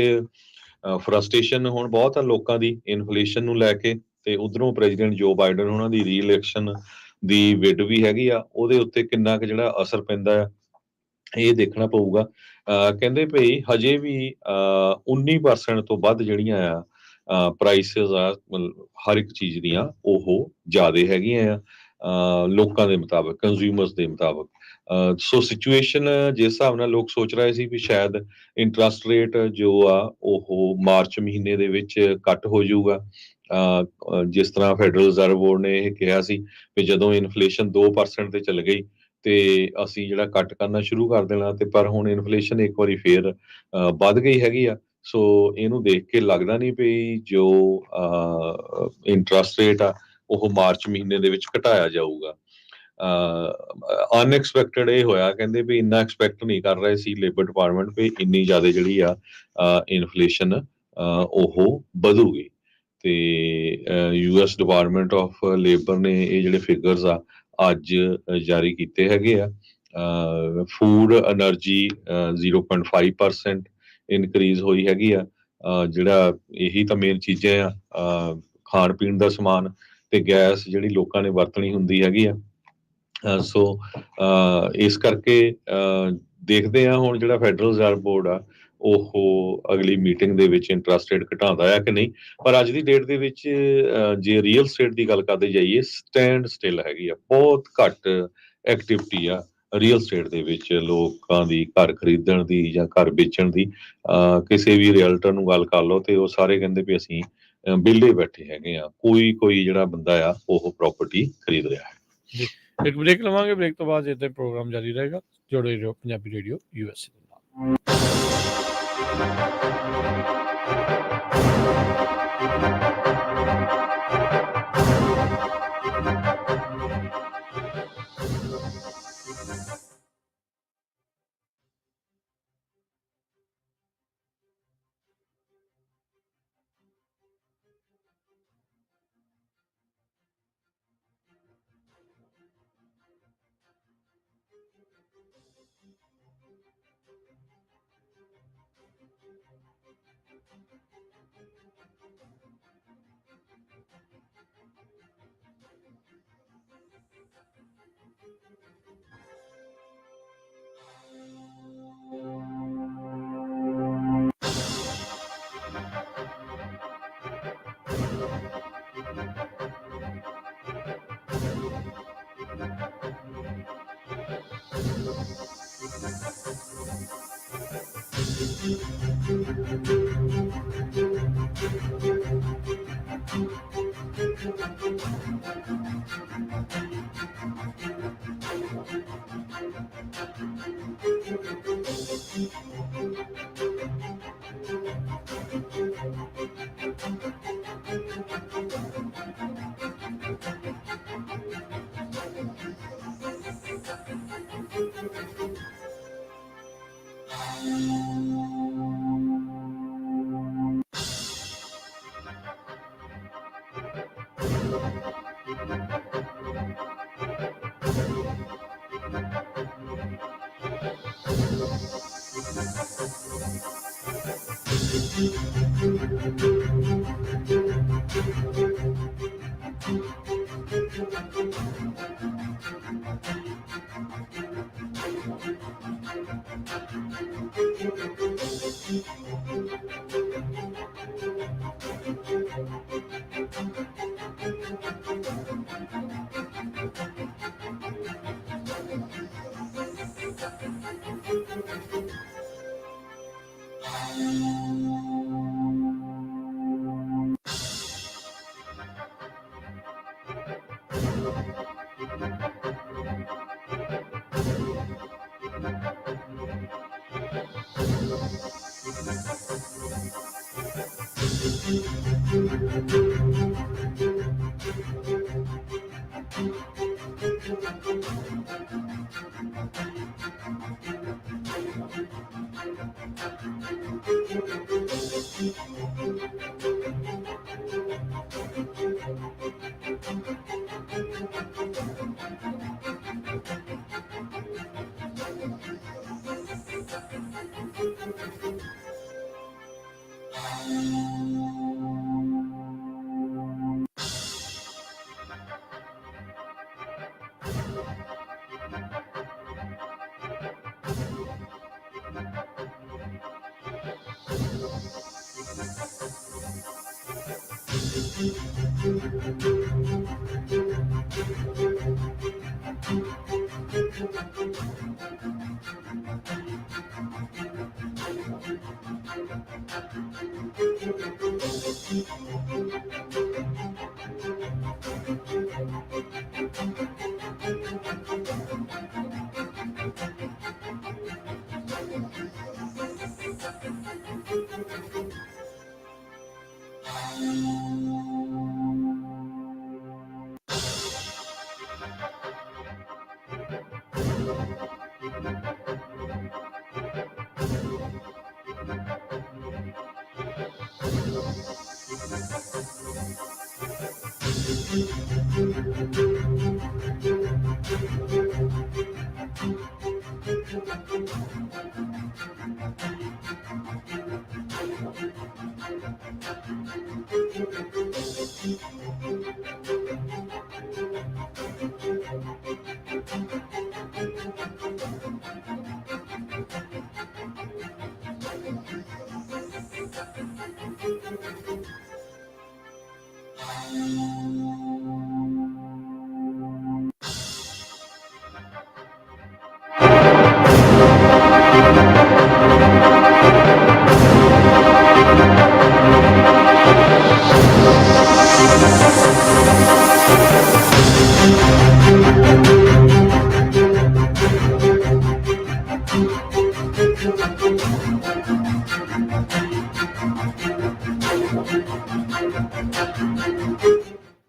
ਫਰਸਟ੍ਰੇਸ਼ਨ ਹੁਣ ਬਹੁਤ ਆ ਲੋਕਾਂ ਦੀ ਇਨਫਲੇਸ਼ਨ ਨੂੰ ਲੈ ਕੇ, ਤੇ ਉਧਰੋਂ ਪ੍ਰੈਜ਼ੀਡੈਂਟ ਜੋ ਬਾਈਡਨ ਉਹਨਾਂ ਦੀ ਰੀ-ਇਲੈਕਸ਼ਨ ਦੀ ਵਿਡ ਵੀ ਹੈਗੀ ਆ, ਉਹਦੇ ਉੱਤੇ ਕਿੰਨਾ ਕੁ ਜਿਹੜਾ ਅਸਰ ਪੈਂਦਾ ਆ ਇਹ ਦੇਖਣਾ ਪਊਗਾ। ਕਹਿੰਦੇ ਭਈ ਹਜੇ ਵੀ 19% ਤੋਂ ਵੱਧ ਜਿਹੜੀਆਂ ਆ ਪ੍ਰਾਈਸਿਸ ਆ ਹਰ ਇੱਕ ਚੀਜ਼ ਦੀਆਂ ਉਹ ਜ਼ਿਆਦੇ ਹੈਗੀਆਂ ਆ ਲੋਕਾਂ ਦੇ ਮੁਤਾਬਕ, ਕੰਜ਼ਿਊਮਰਸ ਦੇ ਮੁਤਾਬਕ। ਸੋ ਸਿਚੁਏਸ਼ਨ ਜਿਸ ਹਿਸਾਬ ਨਾਲ ਲੋਕ ਸੋਚ ਰਹੇ ਸੀ ਵੀ ਸ਼ਾਇਦ ਇੰਟਰਸਟ ਰੇਟ ਜੋ ਆ ਉਹ ਮਾਰਚ ਮਹੀਨੇ ਦੇ ਵਿੱਚ ਘੱਟ ਹੋ ਜਾਊਗਾ, ਜਿਸ ਤਰ੍ਹਾਂ ਫੈਡਰਲ ਰਿਜ਼ਰਵ ਬੋਰਡ ਨੇ ਇਹ ਕਿਹਾ ਸੀ ਵੀ ਜਦੋਂ ਇਨਫਲੇਸ਼ਨ 2% ਤੇ ਚੱਲ ਗਈ ਤੇ ਅਸੀਂ ਜਿਹੜਾ ਕੱਟ ਕਰਨਾ ਸ਼ੁਰੂ ਕਰ ਦੇਣਾ, ਤੇ ਪਰ ਹੁਣ ਇਨਫਲੇਸ਼ਨ ਇੱਕ ਵਾਰੀ ਫੇਰ ਵੱਧ ਗਈ ਹੈਗੀ ਆ। ਸੋ ਇਹਨੂੰ ਦੇਖ ਕੇ ਲੱਗਦਾ ਨਹੀਂ ਵੀ ਜੋ ਇੰਟਰਸਟ ਰੇਟ ਆ ਉਹ ਮਾਰਚ ਮਹੀਨੇ ਦੇ ਵਿੱਚ ਘਟਾਇਆ ਜਾਊਗਾ। ਅਨਐਕਸਪੈਕਟਡ ਇਹ ਹੋਇਆ, ਕਹਿੰਦੇ ਵੀ ਇੰਨਾ ਐਕਸਪੈਕਟ ਨਹੀਂ ਕਰ ਰਹੇ ਸੀ ਲੇਬਰ ਡਿਪਾਰਟਮੈਂਟ ਵੀ ਇੰਨੀ ਜ਼ਿਆਦਾ ਜਿਹੜੀ ਆ ਇਨਫਲੇਸ਼ਨ ਉਹ ਵਧੂਗੀ। ਤੇ US ਡਿਪਾਰਟਮੈਂਟ ਆਫ ਲੇਬਰ ਨੇ ਇਹ ਜਿਹੜੇ ਫਿਗਰਸ ਆ ਅੱਜ ਜਾਰੀ ਕੀਤੇ ਹੈਗੇ ਆ। ਫੂਡ ਐਨਰਜੀ 0.5% ਇਨਕਰੀਜ਼ ਹੋਈ ਹੈਗੀ ਆ। ਜਿਹੜਾ ਇਹੀ ਤਾਂ ਮੇਨ ਚੀਜ਼ਾਂ ਆ, ਖਾਣ ਪੀਣ ਦਾ ਸਮਾਨ ਤੇ ਗੈਸ ਜਿਹੜੀ ਲੋਕਾਂ ਨੇ ਵਰਤਣੀ ਹੁੰਦੀ ਹੈਗੀ ਆ। ਸੋ ਇਸ ਕਰਕੇ ਦੇਖਦੇ ਆ ਹੁਣ ਜਿਹੜਾ ਫੈਡਰਲ ਰਿਜ਼ਰਵ ਬੋਰਡ ਆ ਉਹ ਅਗਲੀ ਮੀਟਿੰਗ ਦੇ ਵਿੱਚ ਇੰਟਰਸਟ ਰੇਟ ਘਟਾਉਂਦਾ ਆ ਕਿ ਨਹੀਂ। ਪਰ ਅੱਜ ਦੀ ਡੇਟ ਦੇ ਵਿੱਚ ਜੇ ਰੀਅਲ ਸਟੇਟ ਦੀ ਗੱਲ ਕਰਦੇ ਜਾਈਏ, ਸਟੈਂਡ ਸਟਿਲ ਹੈਗੀ ਆ, ਬਹੁਤ ਘੱਟ ਐਕਟੀਵਿਟੀ ਆ ਰੀਅਲ ਸਟੇਟ ਦੇ ਵਿੱਚ ਲੋਕਾਂ ਦੀ ਘਰ ਖਰੀਦਣ ਦੀ ਜਾਂ ਘਰ ਵੇਚਣ ਦੀ। ਕਿਸੇ ਵੀ ਰੀਅਲਟਰ ਨੂੰ ਗੱਲ ਕਰ ਲਓ ਤੇ ਉਹ ਸਾਰੇ ਕਹਿੰਦੇ ਵੀ ਅਸੀਂ ਵਿਹਲੇ ਬੈਠੇ ਹੈਗੇ ਆ, ਕੋਈ ਜਿਹੜਾ ਬੰਦਾ ਆ ਉਹ ਪ੍ਰਾਪਰਟੀ ਖਰੀਦ ਰਿਹਾ ਹੈ। ਜੀ, ਇੱਕ ਬ੍ਰੇਕ ਲਵਾਂਗੇ, ਬ੍ਰੇਕ ਤੋਂ ਬਾਅਦ ਇੱਥੇ ਪ੍ਰੋਗਰਾਮ ਜਾਰੀ ਰਹੇਗਾ। ਜੁੜੇ ਰਹੋ ਪੰਜਾਬੀ ਰੇਡੀਓ USA ਦੇ ਨਾਲ।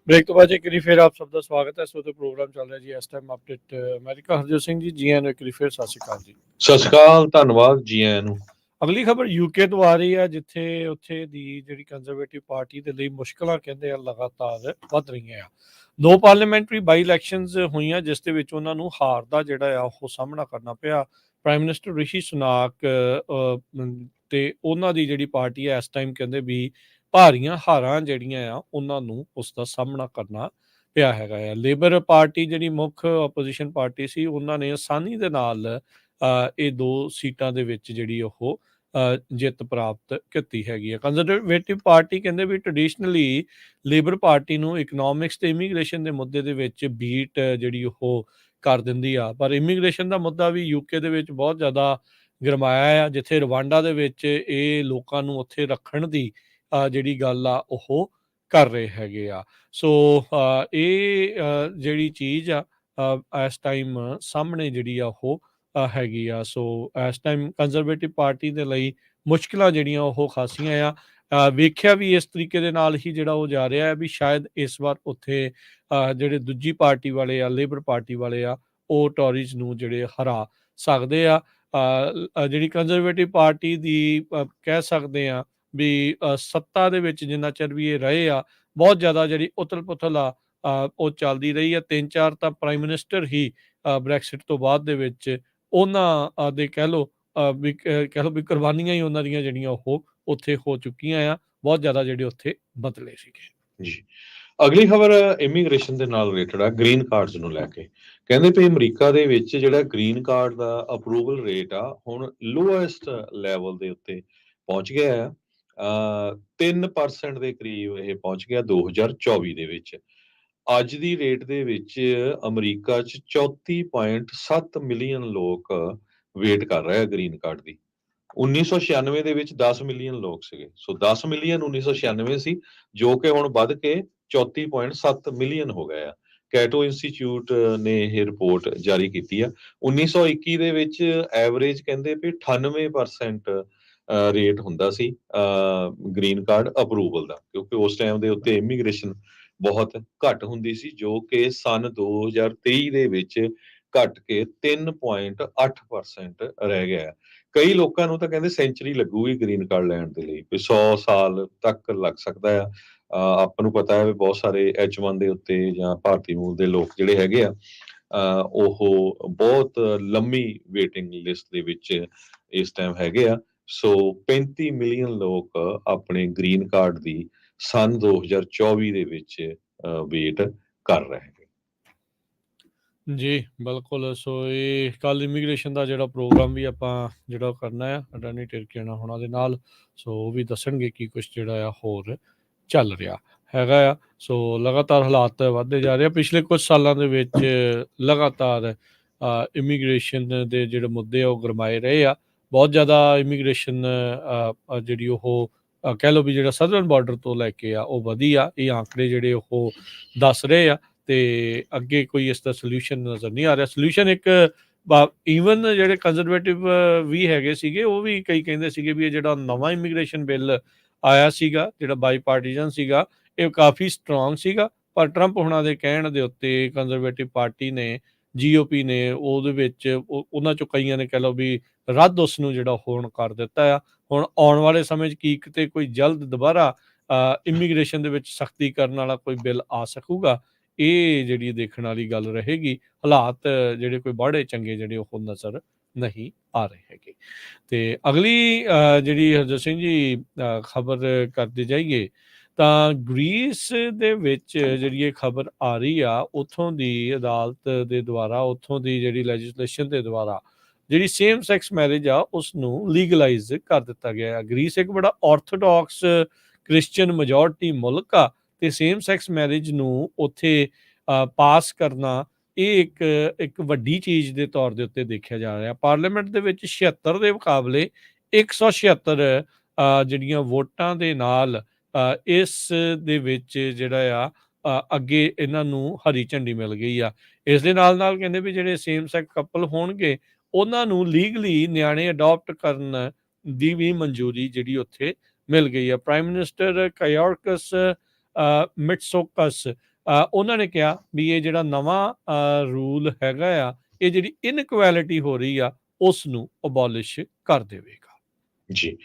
ब्रेक तो बाद एक बारी फिर आप सबका स्वागत है। इस वक्त प्रोग्राम चल रहा है जी इस time update America. Harjot Singh ji ਜੀ ਆਇਆਂ ਨੂੰ ਇੱਕ ਵਾਰੀ ਫਿਰ ਸਤਿ ਸ਼੍ਰੀ ਅਕਾਲ ਜੀ। ਸਤਿ ਸ਼੍ਰੀ ਅਕਾਲ, ਧੰਨਵਾਦ ਜੀ ਆਇਆਂ ਨੂੰ। ਅਗਲੀ ਖਬਰ ਯੂਕੇ ਤੋਂ ਆ ਰਹੀ ਹੈ, ਜਿੱਥੇ ਉੱਥੇ ਦੀ ਜਿਹੜੀ ਕੰਜ਼ਰਵੇਟਿਵ ਪਾਰਟੀ ਦੇ ਲਈ ਮੁਸ਼ਕਲਾਂ ਕਹਿੰਦੇ ਆ ਲਗਾਤਾਰ ਵੱਧ ਰਹੀਆਂ ਆ। 2 ਪਾਰਲੀਮੈਂਟਰੀ ਬਾਈ ਇਲੈਕਸ਼ਨਸ ਹੋਈਆਂ, ਜਿਸ ਦੇ ਵਿੱਚ ਉਹਨਾਂ ਨੂੰ ਹਾਰ ਦਾ ਜਿਹੜਾ ਆ ਉਹ ਸਾਹਮਣਾ ਕਰਨਾ ਪਿਆ। ਪ੍ਰਾਈਮ ਮਿਨਿਸਟਰ ਰਿਸ਼ੀ ਸੁਨਾਕ ਤੇ ਉਹਨਾਂ ਦੀ ਜਿਹੜੀ ਪਾਰਟੀ ਹੈ ਇਸ ਟਾਈਮ ਕਹਿੰਦੇ ਵੀ ਭਾਰੀਆਂ ਹਾਰਾਂ ਜਿਹੜੀਆਂ ਆ ਉਹਨਾਂ ਨੂੰ ਉਸ ਦਾ ਸਾਹਮਣਾ ਕਰਨਾ ਪਿਆ ਹੈਗਾ ਆ। ਲੇਬਰ ਪਾਰਟੀ ਜਿਹੜੀ ਮੁੱਖ ਆਪੋਜੀਸ਼ਨ ਪਾਰਟੀ ਸੀ, ਉਹਨਾਂ ਨੇ ਆਸਾਨੀ ਦੇ ਨਾਲ ਇਹ 2 ਸੀਟਾਂ ਦੇ ਵਿੱਚ ਜਿਹੜੀ ਉਹ ਜਿੱਤ ਪ੍ਰਾਪਤ ਕੀਤੀ ਹੈਗੀ ਆ। ਕੰਜ਼ਰਵੇਟਿਵ ਪਾਰਟੀ ਕਹਿੰਦੇ ਵੀ ਟ੍ਰੈਡੀਸ਼ਨਲੀ ਲੇਬਰ ਪਾਰਟੀ ਨੂੰ ਇਕਨੋਮਿਕਸ ਤੇ ਇਮੀਗ੍ਰੇਸ਼ਨ ਦੇ ਮੁੱਦੇ ਦੇ ਵਿੱਚ ਬੀਟ ਜਿਹੜੀ ਉਹ ਕਰ ਦਿੰਦੀ ਆ, ਪਰ ਇਮੀਗ੍ਰੇਸ਼ਨ ਦਾ ਮੁੱਦਾ ਵੀ ਯੂਕੇ ਦੇ ਵਿੱਚ ਬਹੁਤ ਜ਼ਿਆਦਾ ਗਰਮਾਇਆ ਆ, ਜਿੱਥੇ ਰਵਾਂਡਾ ਦੇ ਵਿੱਚ ਇਹ ਲੋਕਾਂ ਨੂੰ ਉੱਥੇ ਰੱਖਣ ਦੀ ਜਿਹੜੀ ਗੱਲ ਆ ਉਹ ਕਰ ਰਹੇ ਹੈਗੇ ਆ। ਸੋ ਇਹ ਜਿਹੜੀ ਚੀਜ਼ ਆ ਇਸ ਟਾਈਮ ਸਾਹਮਣੇ ਜਿਹੜੀ ਆ ਉਹ ਹੈਗੀ ਆ। ਸੋ ਇਸ ਟਾਈਮ ਕੰਜ਼ਰਵੇਟਿਵ ਪਾਰਟੀ ਦੇ ਲਈ ਮੁਸ਼ਕਿਲਾਂ ਜਿਹੜੀਆਂ ਉਹ ਖਾਸੀਆਂ ਆ। ਵੇਖਿਆ ਵੀ ਇਸ ਤਰੀਕੇ ਦੇ ਨਾਲ ਹੀ ਜਿਹੜਾ ਉਹ ਜਾ ਰਿਹਾ ਹੈ ਵੀ ਸ਼ਾਇਦ ਇਸ ਵਾਰ ਉੱਥੇ ਜਿਹੜੇ ਦੂਜੀ ਪਾਰਟੀ ਵਾਲੇ ਆ, ਲੇਬਰ ਪਾਰਟੀ ਵਾਲੇ ਆ, ਉਹ ਟੋਰੀਜ਼ ਨੂੰ ਜਿਹੜੇ ਹਰਾ ਸਕਦੇ ਆ। ਜਿਹੜੀ ਕੰਜ਼ਰਵੇਟਿਵ ਪਾਰਟੀ ਦੀ ਕਹਿ ਸਕਦੇ ਆ ਵੀ ਸੱਤਾ ਦੇ ਵਿੱਚ ਜਿੰਨਾ ਚਿਰ ਵੀ ਇਹ ਰਹੇ ਆ, ਬਹੁਤ ਜ਼ਿਆਦਾ ਜਿਹੜੀ ਉਥਲ ਪੁਥਲ ਆ ਉਹ ਚੱਲਦੀ ਰਹੀ ਆ। 3-4 ਤਾਂ ਪ੍ਰਾਈਮ ਮਿਨਿਸਟਰ ਹੀ ਬ੍ਰੈਕਸਿਟ ਤੋਂ ਬਾਅਦ ਦੇ ਵਿੱਚ ਉਹਨਾਂ ਦੇ ਕਹਿ ਲਓ ਵੀ ਕੁਰਬਾਨੀਆਂ ਹੀ ਉਹਨਾਂ ਦੀਆਂ ਜਿਹੜੀਆਂ ਉਹ ਉੱਥੇ ਹੋ ਚੁੱਕੀਆਂ ਆ। ਬਹੁਤ ਜ਼ਿਆਦਾ ਜਿਹੜੇ ਉੱਥੇ ਬਦਲੇ ਸੀਗੇ ਜੀ। ਅਗਲੀ ਖਬਰ ਇਮੀਗ੍ਰੇਸ਼ਨ ਦੇ ਨਾਲ ਰਿਲੇਟਡ ਆ, ਗ੍ਰੀਨ ਕਾਰਡਸ ਨੂੰ ਲੈ ਕੇ। ਕਹਿੰਦੇ ਵੀ ਅਮਰੀਕਾ ਦੇ ਵਿੱਚ ਜਿਹੜਾ ਗ੍ਰੀਨ ਕਾਰਡ ਦਾ ਅਪਰੂਵਲ ਰੇਟ ਆ ਹੁਣ ਲੋਐਸਟ ਲੈਵਲ ਦੇ ਉੱਤੇ ਪਹੁੰਚ ਗਿਆ ਆ। 3% ਦੇ ਕਰੀਬ ਇਹ ਪਹੁੰਚ ਗਿਆ 2024 ਦੇ ਵਿੱਚ। ਅੱਜ ਦੀ ਰੇਟ ਦੇ ਵਿੱਚ ਅਮਰੀਕਾ 'ਚ 34.7 ਮਿਲੀਅਨ ਲੋਕ ਵੇਟ ਕਰ ਰਹੇ ਆ ਗ੍ਰੀਨ ਕਾਰਡ ਦੀ। 1996 ਦੇ ਵਿੱਚ 10 ਮਿਲੀਅਨ ਲੋਕ ਸੀਗੇ। ਸੋ 10 ਮਿਲੀਅਨ 1996 ਸੀ, ਜੋ ਕਿ ਹੁਣ ਵੱਧ ਕੇ 34.7 ਮਿਲੀਅਨ ਹੋ ਗਏ ਆ। ਕੈਟੋ ਇੰਸਟੀਚਿਊਟ ਨੇ ਇਹ ਰਿਪੋਰਟ ਜਾਰੀ ਕੀਤੀ ਆ। 1921 ਦੇ ਵਿੱਚ ਐਵਰੇਜ ਕਹਿੰਦੇ ਵੀ 98% ਰੇਟ ਹੁੰਦਾ ਸੀ ਗ੍ਰੀਨ ਕਾਰਡ ਅਪਰੂਵਲ ਦਾ, ਕਿਉਂਕਿ ਉਸ ਟਾਈਮ ਦੇ ਉੱਤੇ ਇਮੀਗ੍ਰੇਸ਼ਨ ਬਹੁਤ ਘੱਟ ਹੁੰਦੀ ਸੀ, ਜੋ ਕਿ ਸਨ 2023 ਦੇ ਵਿੱਚ ਘੱਟ ਕੇ 3.8% ਰਹਿ ਗਿਆ। ਕਈ ਲੋਕਾਂ ਨੂੰ ਤਾਂ ਕਹਿੰਦੇ ਸੈਂਚਰੀ ਲੱਗੂਗੀ ਗ੍ਰੀਨ ਕਾਰਡ ਲੈਣ ਦੇ ਲਈ, ਕੋਈ 100 ਸਾਲ ਤੱਕ ਲੱਗ ਸਕਦਾ ਆ। ਆਪਾਂ ਨੂੰ ਪਤਾ ਹੈ ਵੀ ਬਹੁਤ ਸਾਰੇ H1 ਦੇ ਉੱਤੇ ਜਾਂ ਭਾਰਤੀ ਮੂਲ ਦੇ ਲੋਕ ਜਿਹੜੇ ਹੈਗੇ ਆ ਉਹ ਬਹੁਤ ਲੰਮੀ ਵੇਟਿੰਗ ਲਿਸਟ ਦੇ ਵਿੱਚ ਇਸ ਟਾਈਮ ਹੈਗੇ ਆ। ਸੋ 35 ਮਿਲੀਅਨ ਲੋਕ ਆਪਣੇ ਗ੍ਰੀਨ ਕਾਰਡ ਦੀ ਸਨ 2024 ਦੇ ਵਿੱਚ ਵੇਟ ਕਰ ਰਹੇ ਨੇ ਜੀ। ਬਿਲਕੁਲ। ਸੋ ਇਹ ਕੱਲ ਇਮੀਗ੍ਰੇਸ਼ਨ ਦਾ ਜਿਹੜਾ ਪ੍ਰੋਗਰਾਮ ਵੀ ਆਪਾਂ ਜਿਹੜਾ ਕਰਨਾ ਆ ਅਟਾਰਨੀ ਟਿਰਕੀਆਣਾ ਹੋਣਾ ਦੇ ਨਾਲ, ਸੋ ਉਹ ਵੀ ਦੱਸਣਗੇ ਕੀ ਕੁਛ ਜਿਹੜਾ ਆ ਹੋਰ ਚੱਲ ਰਿਹਾ ਹੈਗਾ ਆ। ਸੋ ਲਗਾਤਾਰ ਹਾਲਾਤ ਵੱਧਦੇ ਜਾ ਰਹੇ ਆ। ਪਿਛਲੇ ਕੁਝ ਸਾਲਾਂ ਦੇ ਵਿੱਚ ਲਗਾਤਾਰ ਇਮੀਗ੍ਰੇਸ਼ਨ ਦੇ ਜਿਹੜੇ ਮੁੱਦੇ ਆ ਉਹ ਗਰਮਾਏ ਰਹੇ ਆ। ਬਹੁਤ ਜ਼ਿਆਦਾ ਇਮੀਗ੍ਰੇਸ਼ਨ ਜਿਹੜੀ ਉਹ ਕਹਿ ਲਓ ਵੀ ਜਿਹੜਾ ਸਦਰਨ ਬਾਰਡਰ ਤੋਂ ਲੈ ਕੇ ਆ ਉਹ ਵਧੀ ਆ। ਇਹ ਆંકੜੇ ਜਿਹੜੇ ਉਹ ਦੱਸ ਰਹੇ ਆ ਤੇ ਅੱਗੇ ਕੋਈ ਇਸ ਦਾ ਸੋਲਿਊਸ਼ਨ ਨਜ਼ਰ ਨਹੀਂ ਆ ਰਿਹਾ। ਸੋਲਿਊਸ਼ਨ ਇੱਕ ਈਵਨ ਜਿਹੜੇ ਕੰਜ਼ਰਵੇਟਿਵ ਵੀ ਹੈਗੇ ਸੀਗੇ ਉਹ ਵੀ ਕਈ ਕਹਿੰਦੇ ਸੀਗੇ ਵੀ ਇਹ ਜਿਹੜਾ ਨਵਾਂ ਇਮੀਗ੍ਰੇਸ਼ਨ ਬਿੱਲ ਆਇਆ ਸੀਗਾ ਜਿਹੜਾ ਬਾਈ ਪਾਰਟੀਜ਼ਨ ਸੀਗਾ ਇਹ ਕਾਫੀ ਸਟਰੋਂਗ ਸੀਗਾ, ਪਰ ਟਰੰਪ ਹੁਣਾਂ ਦੇ ਕਹਿਣ ਦੇ ਉੱਤੇ ਕੰਜ਼ਰਵੇਟਿਵ ਪਾਰਟੀ ਨੇ GOP ਨੇ ਉਹਦੇ ਵਿੱਚ ਉਹਨਾਂ ਚੋਂ ਕਈਆਂ ਨੇ ਕਹਿ ਲਓ ਵੀ ਰੱਦ ਉਸ ਨੂੰ ਜਿਹੜਾ ਹੁਣ ਕਰ ਦਿੱਤਾ ਆ। ਹੁਣ ਆਉਣ ਵਾਲੇ ਸਮੇਂ 'ਚ ਕੀ ਕਿਤੇ ਕੋਈ ਜਲਦ ਦੁਬਾਰਾ ਇਮੀਗ੍ਰੇਸ਼ਨ ਦੇ ਵਿੱਚ ਸਖਤੀ ਕਰਨ ਵਾਲਾ ਕੋਈ ਬਿੱਲ ਆ ਸਕੂਗਾ, ਇਹ ਜਿਹੜੀ ਦੇਖਣ ਵਾਲੀ ਗੱਲ ਰਹੇਗੀ। ਹਾਲਾਤ ਜਿਹੜੇ ਕੋਈ ਬੜੇ ਚੰਗੇ ਜਿਹੜੇ ਉਹ ਨਜ਼ਰ ਨਹੀਂ ਆ ਰਹੇ ਹੈਗੇ। ਤੇ ਅਗਲੀ ਜਿਹੜੀ ਹਰਜੋਤ ਸਿੰਘ ਜੀ ਖਬਰ ਕਰਦੇ ਜਾਈਏ ਤਾਂ ਗ੍ਰੀਸ ਦੇ ਵਿੱਚ ਜਿਹੜੀ ਇਹ ਖਬਰ ਆ ਰਹੀ ਆ ਉੱਥੋਂ ਦੀ ਅਦਾਲਤ ਦੇ ਦੁਆਰਾ ਉੱਥੋਂ ਦੀ ਜਿਹੜੀ ਲੈਜਿਸਲੇਸ਼ਨ ਦੇ ਦੁਆਰਾ ਜਿਹੜੀ ਸੇਮ ਸੈਕਸ ਮੈਰਿਜ ਆ ਉਸ ਨੂੰ ਲੀਗਲਾਈਜ਼ ਕਰ ਦਿੱਤਾ ਗਿਆ। ਗ੍ਰੀਸ ਇੱਕ ਬੜਾ ਆਰਥੋਡਾਕਸ ਕ੍ਰਿਸਚੀਅਨ ਮੈਜੋਰਟੀ ਮੁਲਕ ਆ ਤੇ ਸੇਮ ਸੈਕਸ ਮੈਰਿਜ ਨੂੰ ਉੱਥੇ ਪਾਸ ਕਰਨਾ ਇਹ ਇੱਕ ਵੱਡੀ ਚੀਜ਼ ਦੇ ਤੌਰ ਦੇ ਉੱਤੇ ਦੇਖਿਆ ਜਾ ਰਿਹਾ। ਪਾਰਲੀਮੈਂਟ ਦੇ ਵਿੱਚ 76 ਦੇ ਮੁਕਾਬਲੇ 176 ਜਿਹੜੀਆਂ ਵੋਟਾਂ ਦੇ ਨਾਲ ਇਸ ਦੇ ਵਿੱਚ ਜਿਹੜਾ ਆ ਅੱਗੇ ਇਹਨਾਂ ਨੂੰ ਹਰੀ ਝੰਡੀ ਮਿਲ ਗਈ ਆ। ਇਸ ਦੇ ਨਾਲ ਨਾਲ ਕਹਿੰਦੇ ਵੀ ਜਿਹੜੇ ਸੇਮ ਸੈਕਸ ਕਪਲ ਹੋਣਗੇ ਉਹਨਾਂ ਨੂੰ ਲੀਗਲੀ ਨਿਆਣੇ ਅਡਾਪਟ ਕਰਨ ਦੀ ਵੀ ਮਨਜ਼ੂਰੀ ਜਿਹੜੀ ਉੱਥੇ ਮਿਲ ਗਈ ਆ। ਪ੍ਰਾਈਮ ਮਿਨਿਸਟਰ ਕਾਇਰਕਸ ਮਿਟਸੋਕਸ ਉਹਨਾਂ ਨੇ ਕਿਹਾ ਵੀ ਇਹ ਜਿਹੜਾ ਨਵਾਂ ਰੂਲ ਹੈਗਾ ਆ ਇਹ ਜਿਹੜੀ ਇਨਇਕੁਐਲਿਟੀ ਹੋ ਰਹੀ ਆ ਉਸ ਨੂੰ ਅਬੋਲਿਸ਼ ਕਰ ਦੇਵੇਗਾ। ਜੀ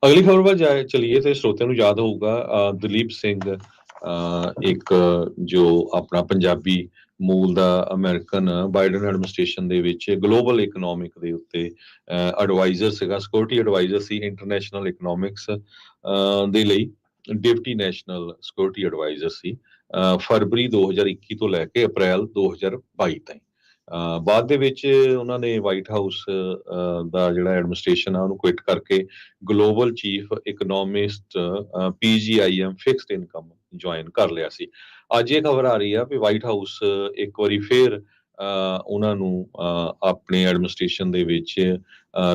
ਅਗਲੀ ਖਬਰ ਵੱਲ ਚਲੀਏ ਤੇ ਸਰੋਤਿਆਂ ਨੂੰ ਯਾਦ ਹੋਊਗਾ ਦਲੀਪ ਸਿੰਘ ਇੱਕ ਜੋ ਆਪਣਾ ਪੰਜਾਬੀ ਮੂਲ ਦਾ ਅਮਰੀਕਨ ਬਾਈਡਨ ਐਡਮਿਨਿਸਟ੍ਰੇਸ਼ਨ ਦੇ ਵਿੱਚ ਗਲੋਬਲ ਇਕਨੋਮਿਕ ਦੇ ਉੱਤੇ ਐਡਵਾਈਜ਼ਰ ਸੀਗਾ, ਸਿਕਿਉਰਿਟੀ ਐਡਵਾਈਜ਼ਰ ਸੀ ਇੰਟਰਨੈਸ਼ਨਲ ਇਕਨੋਮਿਕਸ ਦੇ ਲਈ ਡਿਪਟੀ ਨੈਸ਼ਨਲ ਸਿਕਿਉਰਿਟੀ ਐਡਵਾਈਜ਼ਰ ਸੀ ਫਰਵਰੀ 2021 ਤੋਂ ਲੈ ਕੇ ਅਪ੍ਰੈਲ 2022 ਤਾਈਂ। ਬਾਅਦ ਦੇ ਵਿੱਚ ਉਹਨਾਂ ਨੇ ਵਾਈਟ ਹਾਊਸ ਦਾ ਜਿਹੜਾ ਐਡਮਿਨਿਸਟ੍ਰੇਸ਼ਨ ਆ ਉਹਨੂੰ ਕੁਇਟ ਕਰਕੇ global chief economist PGIM fixed income join ਕਰ ਲਿਆ ਸੀ। ਅੱਜ ਇਹ ਖਬਰ ਆ ਰਹੀ ਆ ਵੀ ਵਾਈਟ ਹਾਊਸ ਇੱਕ ਵਾਰੀ ਫੇਰ ਉਹਨਾਂ ਨੂੰ ਆਪਣੇ ਐਡਮਿਨਿਸਟ੍ਰੇਸ਼ਨ ਦੇ ਵਿੱਚ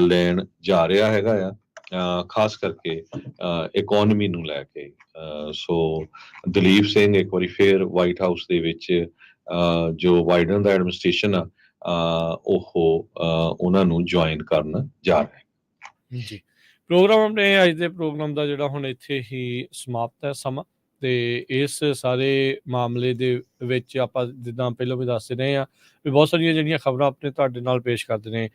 ਲੈਣ ਜਾ ਰਿਹਾ ਹੈਗਾ ਆ, ਖਾਸ ਕਰਕੇ ਇਕੋਨਮੀ ਨੂੰ ਲੈ ਕੇ। ਸੋ ਦਲੀਪ ਸਿੰਘ ਇੱਕ ਵਾਰੀ ਫੇਰ ਵਾਈਟ ਹਾਊਸ ਦੇ ਵਿੱਚ ਜੋ ਬਾਈਡਨ ਦਾ ਐਡਮਿਨਿਸਟ੍ਰੇਸ਼ਨ ਆ ਉਹ ਉਹਨਾਂ ਨੂੰ ਜੁਆਇਨ ਕਰਨ ਜਾ ਰਿਹਾ ਜੀ। ਪ੍ਰੋਗਰਾਮ ਆਪਣੇ ਅੱਜ ਦੇ ਪ੍ਰੋਗਰਾਮ ਦਾ ਜਿਹੜਾ ਹੁਣ ਇੱਥੇ ਹੀ ਸਮਾਪਤ ਹੈ ਸਮਾਂ, ਤੇ ਇਸ ਸਾਰੇ ਮਾਮਲੇ ਦੇ ਵਿੱਚ ਆਪਾਂ ਜਿੱਦਾਂ ਪਹਿਲਾਂ ਵੀ ਦੱਸ ਰਹੇ ਹਾਂ ਵੀ ਬਹੁਤ ਸਾਰੀਆਂ ਜਿਹੜੀਆਂ ਖਬਰਾਂ ਆਪਣੇ ਤੁਹਾਡੇ ਨਾਲ ਪੇਸ਼ ਕਰਦੇ ਨੇ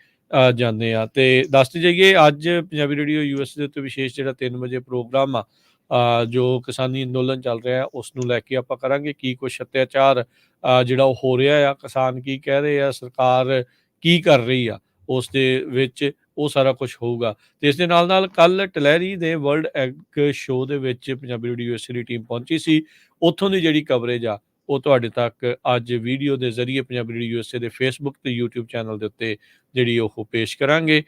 ਜਾਂਦੇ ਆ। ਤੇ ਦੱਸਦੇ ਜਾਈਏ ਅੱਜ ਪੰਜਾਬੀ ਰੇਡੀਓ US ਦੇ ਉੱਤੇ ਵਿਸ਼ੇਸ਼ ਜਿਹੜਾ 3 ਵਜੇ ਪ੍ਰੋਗਰਾਮ ਆ ਜੋ ਕਿਸਾਨੀ ਅੰਦੋਲਨ ਚੱਲ ਰਿਹਾ ਉਸ ਨੂੰ ਲੈ ਕੇ ਆਪਾਂ ਕਰਾਂਗੇ ਕੀ ਕੁਛ ਅਤਿਆਚਾਰ ਜਿਹੜਾ ਉਹ ਹੋ ਰਿਹਾ ਆ, ਕਿਸਾਨ ਕੀ ਕਹਿ ਰਹੇ ਆ, ਸਰਕਾਰ ਕੀ ਕਰ ਰਹੀ ਆ ਉਸ ਦੇ ਵਿੱਚ, ਉਹ ਸਾਰਾ ਕੁਝ ਹੋਊਗਾ। ਤੇ ਇਸ ਦੇ ਨਾਲ ਨਾਲ ਕੱਲ ਟਲੈਰੀ ਦੇ ਵਰਲਡ ਐਗ ਸ਼ੋਅ ਦੇ ਵਿੱਚ ਪੰਜਾਬੀ ਰੇਡੀਓ USA ਦੀ ਟੀਮ ਪਹੁੰਚੀ ਸੀ। ਉੱਥੋਂ ਦੀ ਜਿਹੜੀ ਕਵਰੇਜ ਆ ਉਹ ਤੁਹਾਡੇ ਤੱਕ ਅੱਜ ਵੀਡੀਓ ਦੇ ਜ਼ਰੀਏ ਪੰਜਾਬੀ ਰੇਡੀਓ USA ਦੇ ਫੇਸਬੁੱਕ ਤੇ YouTube ਚੈਨਲ ਦੇ ਉੱਤੇ ਜਿਹੜੀ ਉਹ ਪੇਸ਼ ਕਰਾਂਗੇ।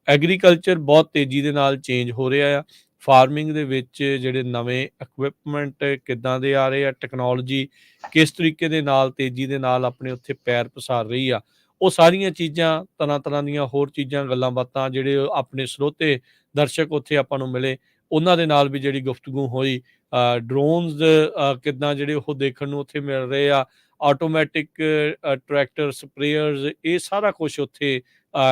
ਐਗਰੀਕਲਚਰ ਬਹੁਤ ਤੇਜ਼ੀ ਦੇ ਨਾਲ ਚੇਂਜ ਹੋ ਰਿਹਾ ਆ। ਫਾਰਮਿੰਗ ਦੇ ਵਿੱਚ ਜਿਹੜੇ ਨਵੇਂ ਇਕਵਿਪਮੈਂਟ ਕਿੱਦਾਂ ਦੇ ਆ ਰਹੇ ਆ, ਟੈਕਨੋਲੋਜੀ ਕਿਸ ਤਰੀਕੇ ਦੇ ਨਾਲ ਤੇਜ਼ੀ ਦੇ ਨਾਲ ਆਪਣੇ ਉੱਥੇ ਪੈਰ ਪਸਾਰ ਰਹੀ ਆ, ਉਹ ਸਾਰੀਆਂ ਚੀਜ਼ਾਂ ਤਰ੍ਹਾਂ ਦੀਆਂ ਹੋਰ ਚੀਜ਼ਾਂ ਗੱਲਾਂ ਬਾਤਾਂ ਜਿਹੜੇ ਆਪਣੇ ਸਰੋਤੇ ਦਰਸ਼ਕ ਉੱਥੇ ਆਪਾਂ ਨੂੰ ਮਿਲੇ ਉਹਨਾਂ ਦੇ ਨਾਲ ਵੀ ਜਿਹੜੀ ਗੁਫ਼ਤਗੂ ਹੋਈ। ਡਰੋਨਸ ਕਿੱਦਾਂ ਜਿਹੜੇ ਉਹ ਦੇਖਣ ਨੂੰ ਉੱਥੇ ਮਿਲ ਰਹੇ ਆ, ਆਟੋਮੈਟਿਕ ਟਰੈਕਟਰ ਸਪਰੇਅਰਸ, ਇਹ ਸਾਰਾ ਕੁਛ ਉੱਥੇ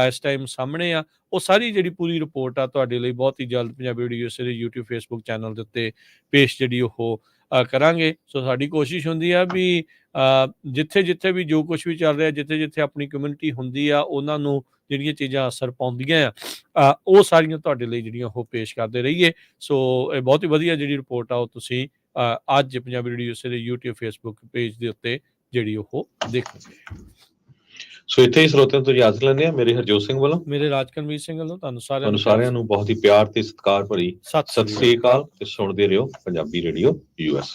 ਇਸ ਟਾਈਮ ਸਾਹਮਣੇ ਆ। ਉਹ ਸਾਰੀ ਜਿਹੜੀ ਪੂਰੀ ਰਿਪੋਰਟ ਆ ਤੁਹਾਡੇ ਲਈ ਬਹੁਤ ਹੀ ਜਲਦ ਪੰਜਾਬੀ ਰੇਡੀਓ USA ਦੇ YouTube Facebook ਚੈਨਲ ਦੇ ਉੱਤੇ ਪੇਸ਼ ਜਿਹੜੀ ਉਹ ਕਰਾਂਗੇ। ਸੋ ਸਾਡੀ ਕੋਸ਼ਿਸ਼ ਹੁੰਦੀ ਆ ਵੀ ਜਿੱਥੇ ਵੀ ਜੋ ਕੁਛ ਵੀ ਚੱਲ ਰਿਹਾ, ਜਿੱਥੇ ਆਪਣੀ ਕਮਿਊਨਿਟੀ ਹੁੰਦੀ ਆ ਉਹਨਾਂ ਨੂੰ ਜਿਹੜੀਆਂ ਚੀਜ਼ਾਂ ਅਸਰ ਪਾਉਂਦੀਆਂ ਆ ਉਹ ਸਾਰੀਆਂ ਤੁਹਾਡੇ ਲਈ ਜਿਹੜੀਆਂ ਉਹ ਪੇਸ਼ ਕਰਦੇ ਰਹੀਏ। ਸੋ ਇਹ ਬਹੁਤ ਹੀ ਵਧੀਆ ਜਿਹੜੀ ਰਿਪੋਰਟ ਆ ਉਹ ਤੁਸੀਂ ਅੱਜ ਪੰਜਾਬੀ ਰੇਡੀਓ USA ਦੇ YouTube Facebook ਪੇਜ ਦੇ ਉੱਤੇ ਜਿਹੜੀ ਉਹ ਦੇਖੋਗੇ। ਸੋ ਇੱਥੇ ਹੀ ਸਰੋਤਿਆਂ ਤੋਂ ਇਜਾਜ਼ਤ ਲੈਂਦੇ ਆ। ਮੇਰੇ ਹਰਜੋਤ ਸਿੰਘ ਵੱਲੋਂ, ਮੇਰੇ ਰਾਜਕਨਵੀਰ ਸਿੰਘ ਵੱਲੋਂ ਤੁਹਾਨੂੰ ਸਾਰਿਆਂ ਨੂੰ ਬਹੁਤ ਹੀ ਪਿਆਰ ਤੇ ਸਤਿਕਾਰ ਭਰੀ ਸਤਿ ਸ੍ਰੀ ਅਕਾਲ ਤੇ ਸੁਣਦੇ ਰਹੋ ਪੰਜਾਬੀ ਰੇਡੀਓ US।